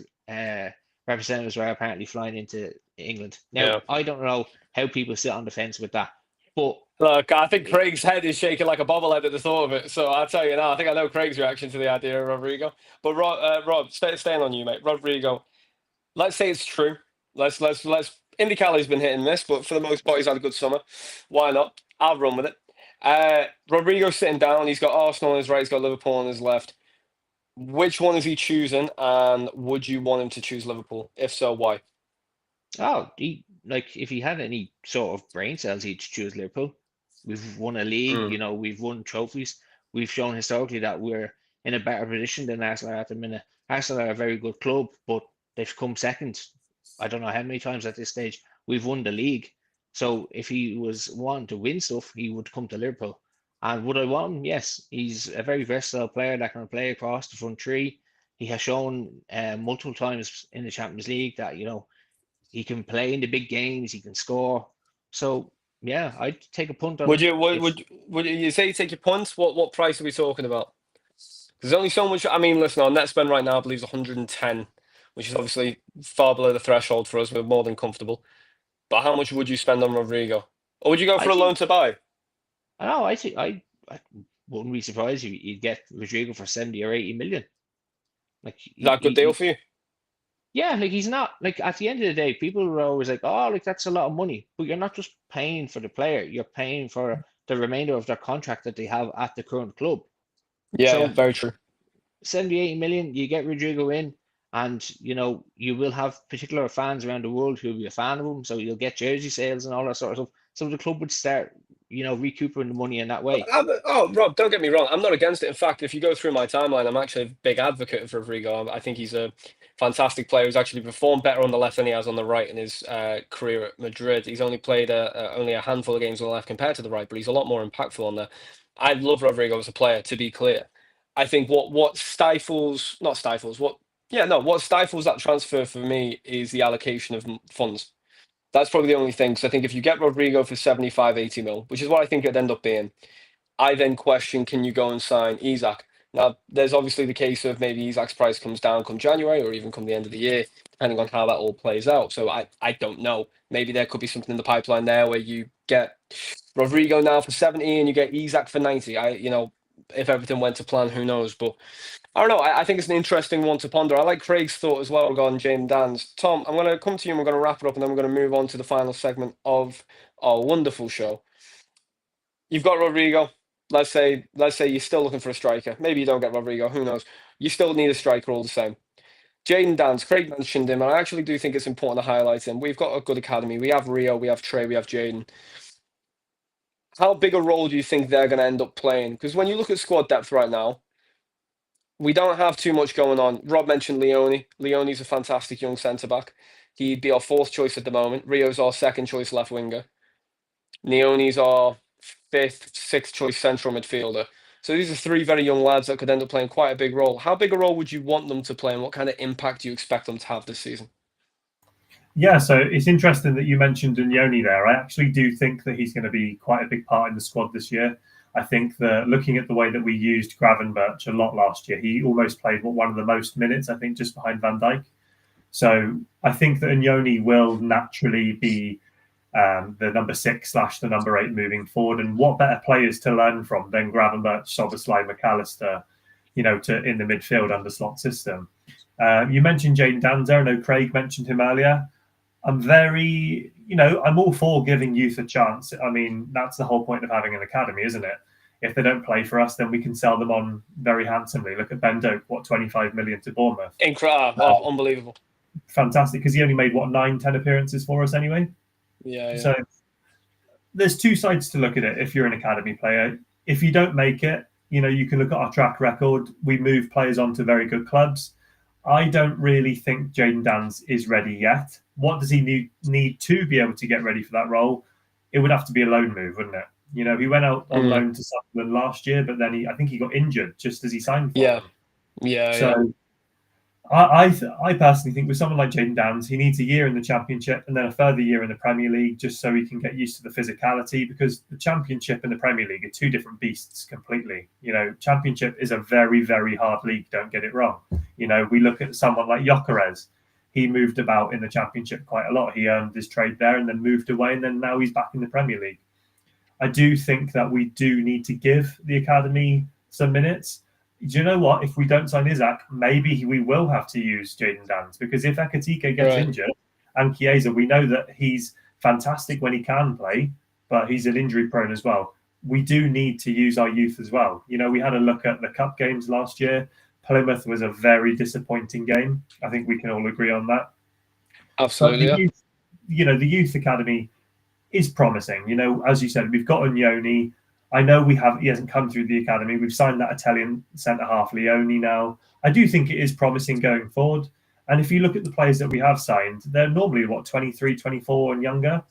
Speaker 4: representatives were apparently flying into England. Now I don't know how people sit on the fence with that, but
Speaker 1: look, I think Craig's head is shaking like a bobblehead at the thought of it. So I'll tell you now, I think I know Craig's reaction to the idea of Rodrigo. But Rob, staying on you, mate. Rodrigo, let's say it's true. Let's. Indy Cali's been hit and miss, but for the most part, he's had a good summer. Why not? I'll run with it. Rodrigo's sitting down. He's got Arsenal on his right. He's got Liverpool on his left. Which one is he choosing? And would you want him to choose Liverpool? If so, why?
Speaker 4: Oh, if he had any sort of brain cells, he'd choose Liverpool. We've won a league, you know, we've won trophies. We've shown historically that we're in a better position than Arsenal are at the minute. Arsenal are a very good club, but they've come second. I don't know how many times at this stage. We've won the league. So if he was wanting to win stuff, he would come to Liverpool. And would I want him? Yes, he's a very versatile player that can play across the front three. He has shown multiple times in the Champions League that he can play in the big games. He can score. So yeah, I'd take a punt on
Speaker 1: Would
Speaker 4: him.
Speaker 1: you would you say you take your punts? What price are we talking about? There's only so much. I mean, listen, our net spend right now, I believe, is 110, which is obviously far below the threshold for us. We're more than comfortable. But how much would you spend on Rodrigo? Or would you go
Speaker 4: I
Speaker 1: for a loan
Speaker 4: think
Speaker 1: to buy?
Speaker 4: I know. I think I wouldn't be surprised if you'd get Rodrigo for 70 or 80 million. Like
Speaker 1: Is that a good deal for you?
Speaker 4: yeah, like he's not like at the end of the day, people are always like, oh, like that's a lot of money. But you're not just paying for the player, you're paying for the remainder of their contract that they have at the current club.
Speaker 1: Yeah,
Speaker 4: So
Speaker 1: very true.
Speaker 4: 70, 80 million, you get Rodrigo in, and you will have particular fans around the world who will be a fan of him. So you'll get jersey sales and all that sort of stuff. So the club would start, recouping the money in that way.
Speaker 1: Oh, Rob, don't get me wrong. I'm not against it. In fact, if you go through my timeline, I'm actually a big advocate for Rodrigo. I think he's a fantastic player who's actually performed better on the left than he has on the right in his career at Madrid. He's only played only a handful of games on the left compared to the right, but he's a lot more impactful on there. I love Rodrigo as a player, to be clear. I think what stifles that transfer for me is the allocation of funds. That's probably the only thing. Because I think if you get Rodrigo for 75, 80 mil, which is what I think it'd end up being, I then question, can you go and sign Isak? Now, there's obviously the case of maybe Isak's price comes down come January or even come the end of the year, depending on how that all plays out. So I don't know. Maybe there could be something in the pipeline there where you get Rodrigo now for 70 and you get Isak for 90. If everything went to plan, who knows? But I don't know. I think it's an interesting one to ponder. I like Craig's thought as well regarding Jane Dan's. Tom, I'm going to come to you and we're going to wrap it up and then we're going to move on to the final segment of our wonderful show. You've got Rodrigo. Let's say you're still looking for a striker. Maybe you don't get Rodrigo. Who knows? You still need a striker all the same. Jaden Dance, Craig mentioned him, and I actually do think it's important to highlight him. We've got a good academy. We have Rio, we have Trey, we have Jaden. How big a role do you think they're going to end up playing? Because when you look at squad depth right now, we don't have too much going on. Rob mentioned Leone. Leone's a fantastic young centre-back. He'd be our fourth choice at the moment. Rio's our second choice left winger. Leone's our fifth, sixth choice central midfielder. So these are three very young lads that could end up playing quite a big role. How big a role would you want them to play and what kind of impact do you expect them to have this season?
Speaker 3: Yeah, so it's interesting that you mentioned Inyoni there. I actually do think that he's going to be quite a big part in the squad this year. I think that looking at the way that we used Gravenberch a lot last year, he almost played one of the most minutes, I think, just behind Van Dijk. So I think that Inyoni will naturally be the number 6 / the number 8 moving forward. And what better players to learn from than Gravenberch, Szoboszlai, McAllister, in the midfield under slot system. You mentioned Jayden Danzer. I know Craig mentioned him earlier. I'm all for giving youth a chance. I mean, that's the whole point of having an academy, isn't it? If they don't play for us, then we can sell them on very handsomely. Look at Ben Doak, 25 million to Bournemouth.
Speaker 1: Incredible. Unbelievable.
Speaker 3: Fantastic, because he only made 9-10 appearances for us anyway.
Speaker 1: Yeah.
Speaker 3: So there's two sides to look at it if you're an academy player. If you don't make it, you can look at our track record. We move players on to very good clubs. I don't really think Jayden Danz is ready yet. What does he need to be able to get ready for that role? It would have to be a loan move, wouldn't it? He went out on loan to Sunderland last year, but then I think he got injured just as he signed for them. So I personally think with someone like Jayden Danz, he needs a year in the Championship and then a further year in the Premier League just so he can get used to the physicality, because the Championship and the Premier League are two different beasts completely. Championship is a very, very hard league, don't get it wrong. We look at someone like Gyökeres. He moved about in the Championship quite a lot. He earned his trade there and then moved away, and then now he's back in the Premier League. I do think that we do need to give the academy some minutes. Do you know what? If we don't sign Isak, maybe we will have to use Jayden Danz, because if Ekitike gets injured and Chiesa, we know that he's fantastic when he can play, but he's an injury prone as well. We do need to use our youth as well. We had a look at the cup games last year. Plymouth was a very disappointing game. I think we can all agree on that.
Speaker 1: Absolutely.
Speaker 3: The youth academy is promising. As you said, we've got Inyoni. I know he hasn't come through the academy. We've signed that Italian centre-half, Leone, now. I do think it is promising going forward. And if you look at the players that we have signed, they're normally, 23, 24 and younger.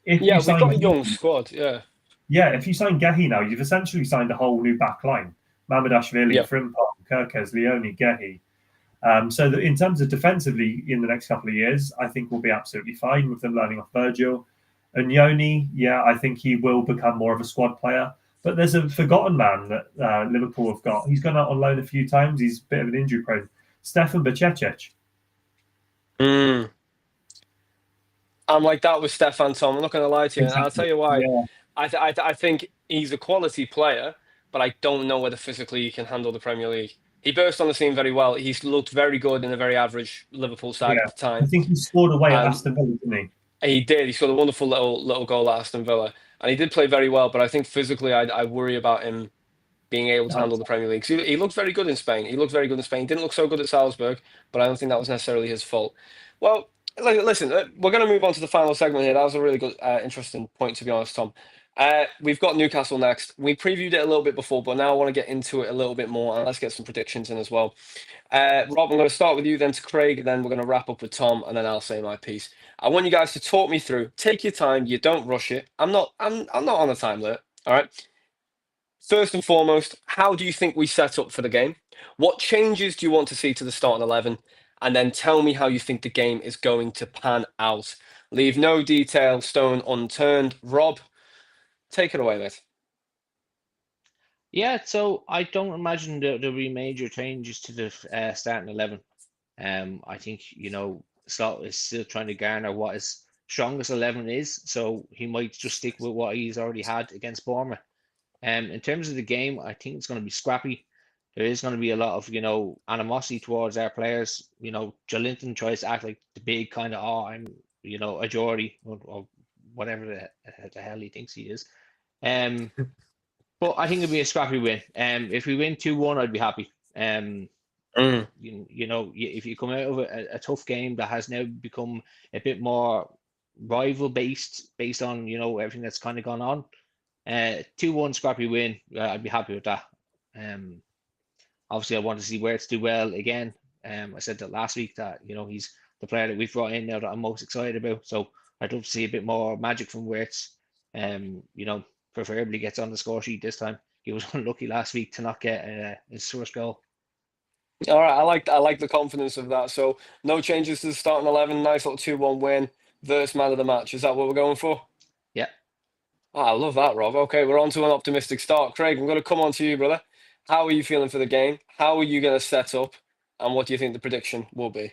Speaker 3: if
Speaker 1: Yeah,
Speaker 3: you
Speaker 1: we've
Speaker 3: sign
Speaker 1: got a young squad. Yeah.
Speaker 3: Yeah, if you sign Gehi now, you've essentially signed a whole new back line. Mamardashvili,
Speaker 1: Yeah.
Speaker 3: Frimpong, Kirkes, Leone, Gehi. So that in terms of defensively in the next couple of years, I think we'll be absolutely fine with them learning off Virgil. And Yoni, yeah, I think he will become more of a squad player. But there's a forgotten man that Liverpool have got. He's gone out on loan a few times. He's a bit of an injury prone. Stefan Bacecic.
Speaker 1: Mm. I'm like that with Stefan, Tom. I'm not going to lie to you. And I'll tell you why.
Speaker 3: Yeah.
Speaker 1: I think he's a quality player, but I don't know whether physically he can handle the Premier League. He burst on the scene very well. He's looked very good in a very average Liverpool side
Speaker 3: Yeah.
Speaker 1: at the
Speaker 3: I
Speaker 1: time.
Speaker 3: think he scored away at
Speaker 1: And
Speaker 3: Aston Villa, didn't
Speaker 1: he did. He scored a wonderful little goal at Aston Villa. And he did play very well, but I think physically I worry about him being able to
Speaker 3: he?
Speaker 1: handle the Premier League. He looked very good in Spain. He looked very good in Spain. He didn't look so good at Salzburg, but I don't think that was necessarily his fault. Well, listen, we're going to move on to the final segment here. That was a really good, interesting point, to be honest, Tom. We've got Newcastle next. We previewed it a little bit before, but now I want to get into it a little bit more, and let's get some predictions in as well. Rob, I'm going to start with you, then to Craig, then we're going to wrap up with Tom, and then I'll say my piece. I want you guys to talk me through. Take your time. You don't rush it. I'm not on a time limit. All right. First and foremost, how do you think we set up for the game? What changes do you want to see to the starting 11? And then tell me how you think the game is going to pan out. Leave no detail stone unturned. Rob, take it away, mate.
Speaker 4: Yeah, so I don't imagine there'll be major changes to the starting 11. I think, Slot is still trying to garner what his strongest 11 is, so he might just stick with what he's already had against Bournemouth. In terms of the game, I think it's going to be scrappy. There is going to be a lot of, animosity towards our players. Jolinton tries to act like the big kind of, I'm, a Geordie or whatever the hell he thinks he is. But I think it'll be a scrappy win. If we win 2-1, I'd be happy. If you come out of a tough game that has now become a bit more rival based on everything that's kind of gone on, 2-1 scrappy win, I'd be happy with that. Obviously I want to see Wirtz do well again. I said that last week that he's the player that we've brought in now that I'm most excited about, so I'd love to see a bit more magic from Wirtz. Preferably gets on the score sheet this time. He was unlucky last week to not get his first goal.
Speaker 1: All right, I like the confidence of that. So no changes to the starting 11. Nice little 2-1 win. Versus man of the match. Is that what we're going for?
Speaker 4: Yeah.
Speaker 1: Oh, I love that, Rob. Okay, we're on to an optimistic start. Craig, I'm going to come on to you, brother. How are you feeling for the game? How are you going to set up? And what do you think the prediction will be?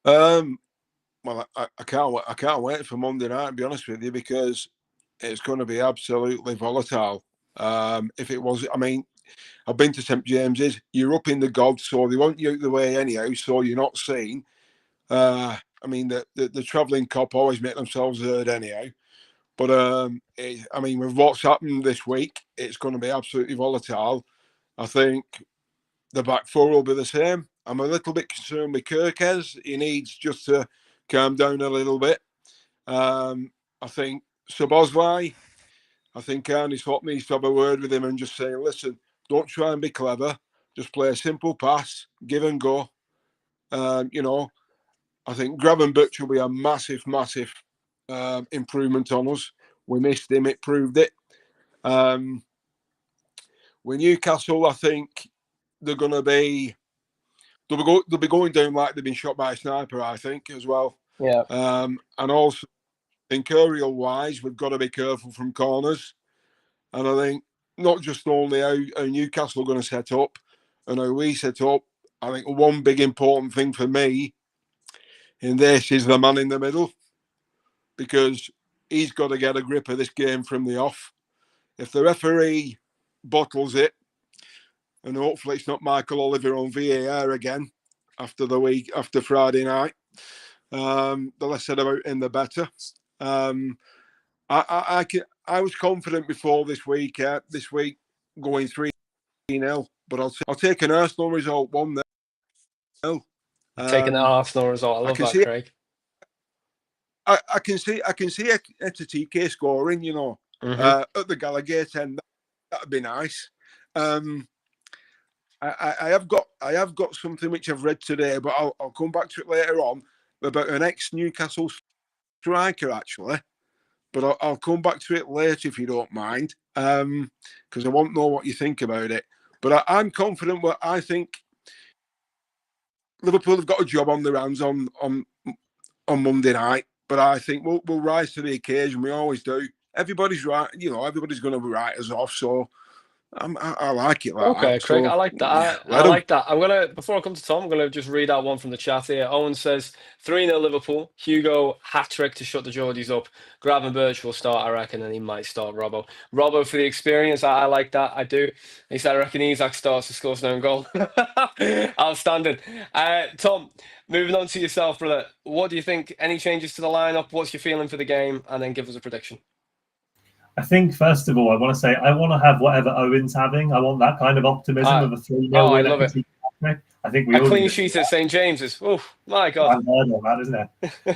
Speaker 2: Well, I can't wait for Monday night, to be honest with you, because it's going to be absolutely volatile. If it was, I've been to St James's. You're up in the gods, so they want you out the way anyhow, so you're not seen. The travelling cop always make themselves heard anyhow. But with what's happened this week, it's going to be absolutely volatile. I think the back four will be the same. I'm a little bit concerned with Kirkes. He needs just to calm down a little bit. I think Szoboszlai, I think Arne Slot needs to have a word with him and just say, listen, don't try and be clever. Just play a simple pass, give and go. I think Gravenberch will be a massive, massive improvement on us. We missed him, it proved it. With Newcastle, I think they're going to be... They'll be going down like they've been shot by a sniper, I think, as well.
Speaker 1: Yeah.
Speaker 2: And also, I think aerial-wise, we've got to be careful from corners. And I think not just only how Newcastle are going to set up and how we set up, I think one big important thing for me in this is the man in the middle, because he's got to get a grip of this game from the off. If the referee bottles it, and hopefully it's not Michael Oliver on VAR again after Friday night, the less said about him, the better. I was confident before this week going 3-0, but I'll take an Arsenal result 1-0.
Speaker 1: Taking the Arsenal result. I love that, Craig.
Speaker 2: I can see Etitike scoring, at the Gallagher end. That'd be nice. I have got something which I've read today, but I'll come back to it later on about an ex-Newcastle
Speaker 5: striker, actually. But I'll come back to it later if you don't mind, because I won't know what you think about it. But I'm confident. I think Liverpool have got a job on their hands on Monday night. But I think we'll rise to the occasion. We always do. Everybody's right. Everybody's going to write us off. So I like it like that.
Speaker 1: Okay, Craig,
Speaker 5: So,
Speaker 1: I like that.
Speaker 5: yeah,
Speaker 1: I like that. Before I come to Tom, I'm gonna just read out one from the chat here. Owen says 3-0 Liverpool. Hugo hat-trick to shut the Geordies up. Gravenberch will start, I reckon, and he might start Robbo. Robbo for the experience. I like that. I do. He said, I reckon Isak starts to score no goal. Outstanding. Tom, moving on to yourself, brother. What do you think? Any changes to the lineup? What's your feeling for the game? And then give us a prediction.
Speaker 3: I think, first of all, I want to say I want to have whatever Owen's having. I want that kind of optimism of a 3-0
Speaker 1: I
Speaker 3: win.
Speaker 1: love it.
Speaker 3: I think we
Speaker 1: a
Speaker 3: all
Speaker 1: clean
Speaker 3: need
Speaker 1: sheet at St. James's. Oh, my God.
Speaker 3: Unheard of that, isn't it?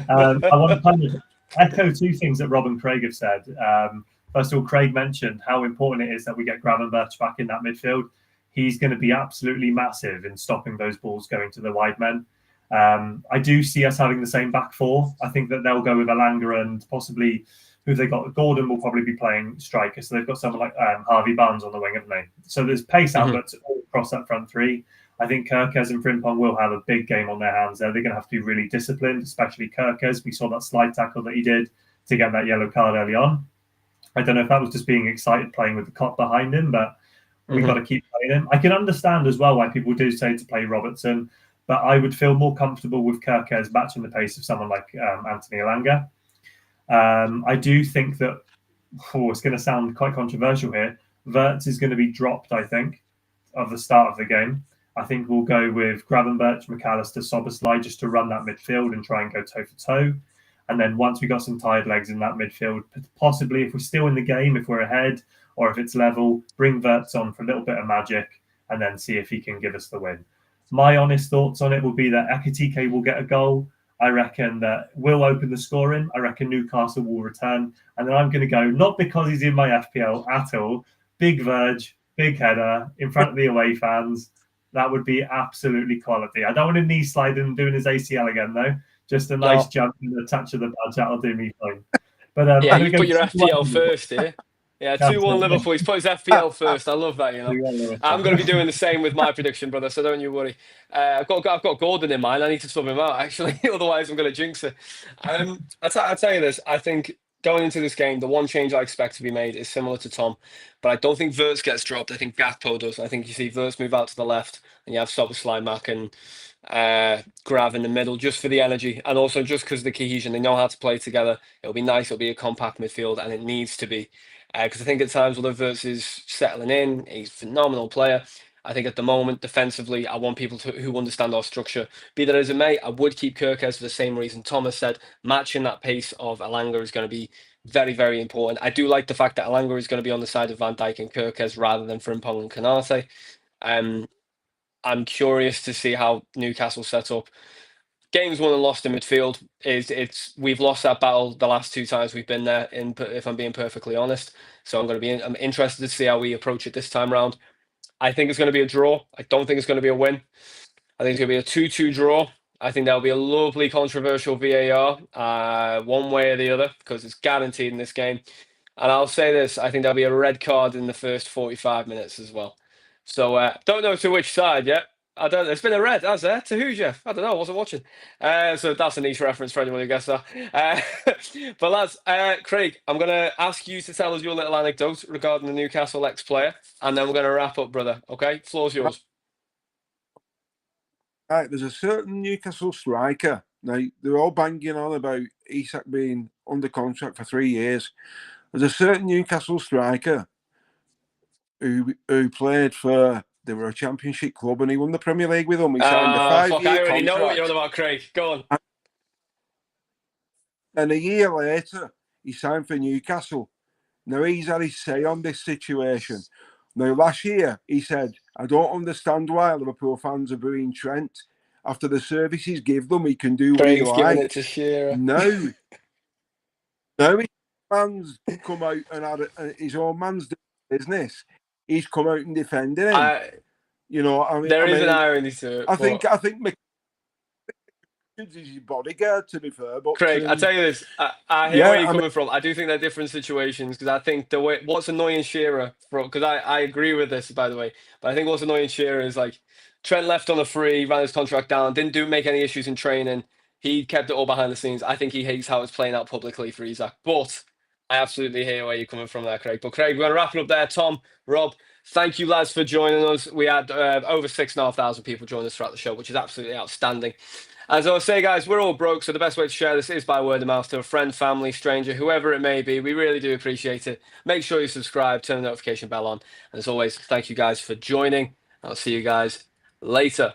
Speaker 3: I want to kind of echo two things that Rob and Craig have said. First of all, Craig mentioned how important it is that we get Gravenberch back in that midfield. He's going to be absolutely massive in stopping those balls going to the wide men. I do see us having the same back four. I think that they'll go with Alanga and possibly who they got. Gordon will probably be playing striker. So they've got someone like Harvey Barnes on the wing, haven't they? So there's pace outlets all across that front three. I think Kirkes and Frimpong will have a big game on their hands there. They're going to have to be really disciplined, especially Kirkes. We saw that slide tackle that he did to get that yellow card early on. I don't know if that was just being excited playing with the cop behind him, but we've got to keep playing him. I can understand as well why people do say to play Robertson, but I would feel more comfortable with Kirkes matching the pace of someone like Anthony Alanga. I do think that, it's going to sound quite controversial here, Wirtz is going to be dropped, I think, of the start of the game. I think we'll go with Gravenberch, McAllister, Szoboszlai just to run that midfield and try and go toe-for-toe. And then once we got some tired legs in that midfield, possibly if we're still in the game, if we're ahead, or if it's level, bring Wirtz on for a little bit of magic and then see if he can give us the win. My honest thoughts on it will be that Ekitike will get a goal. I reckon that we'll open the scoring. I reckon Newcastle will return. And then I'm going to go, not because he's in my FPL at all, big verge, big header in front of the away fans. That would be absolutely quality. I don't want him knee sliding and doing his ACL again, though. Just a nice jump and a touch of the badge. That'll do me fine. But
Speaker 1: yeah, you put your FPL first here. Yeah, 2-1 Liverpool. He's put his FPL first. I love that, I'm going to be doing the same with my prediction, brother, so don't you worry. I've got Gordon in mind. I need to sub him out, actually. Otherwise, I'm going to jinx it. I'll tell you this. I think going into this game, the one change I expect to be made is similar to Tom, but I don't think Wirtz gets dropped. I think Gakpo does. I think you see Wirtz move out to the left, and you have Szoboszlai, Mac, and Grav in the middle, just for the energy, and also just because the cohesion. They know how to play together. It'll be nice. It'll be a compact midfield, and it needs to be. Because I think at times, although Wirtz is settling in, he's a phenomenal player. I think at the moment, defensively, I want people who understand our structure. Be that as it may, I would keep Kirkes for the same reason Thomas said. Matching that pace of Alanga is going to be very, very important. I do like the fact that Alanga is going to be on the side of Van Dijk and Kirkes rather than Frimpong and Konate. I'm curious to see how Newcastle set up. Games won and lost in midfield we've lost that battle the last two times we've been there. If I'm being perfectly honest, so I'm interested to see how we approach it this time round. I think it's going to be a draw. I don't think it's going to be a win. I think it's going to be a 2-2 draw. I think there'll be a lovely controversial VAR, one way or the other, because it's guaranteed in this game. And I'll say this: I think there'll be a red card in the first 45 minutes as well. So don't know to which side yet. I don't. It's been a red, has there? To who, Jeff? I don't know. I wasn't watching. So that's a niche reference for anyone who gets that. But lads, Craig, I'm going to ask you to tell us your little anecdote regarding the Newcastle ex-player, and then we're going to wrap up, brother. Okay, floor's yours.
Speaker 5: Right, there's a certain Newcastle striker. Now they're all banging on about Isak being under contract for 3 years. There's a certain Newcastle striker who played for. They were a championship club and he won the Premier League with them. He signed a 5-year contract.
Speaker 1: I already know what you're on about, Craig. Go on.
Speaker 5: And a year later, he signed for Newcastle. Now, he's had his say on this situation. Now, last year, he said, I don't understand why Liverpool fans are booing Trent. After the services give them, he can do what he likes.
Speaker 1: Giving it to Shearer.
Speaker 5: No, his fans come out and had his own man's business. He's come out and defended him.
Speaker 1: There is an irony to it.
Speaker 5: I think Is his bodyguard, to be fair. But
Speaker 1: Craig, I tell you this, I hear
Speaker 5: yeah,
Speaker 1: where you're
Speaker 5: I mean-
Speaker 1: coming from. I do think they're different situations because I think the way what's annoying Shearer, because I agree with this, by the way, but I think what's annoying Shearer is like Trent left on a free, ran his contract down, didn't make any issues in training. He kept it all behind the scenes. I think he hates how it's playing out publicly for Isak, but I absolutely hear where you're coming from there, Craig. But Craig, we're going to wrap it up there. Tom, Rob, thank you, lads, for joining us. We had over 6,500 people join us throughout the show, which is absolutely outstanding. As I was saying, guys, we're all broke, so the best way to share this is by word of mouth to a friend, family, stranger, whoever it may be. We really do appreciate it. Make sure you subscribe, turn the notification bell on. And as always, thank you guys for joining. I'll see you guys later.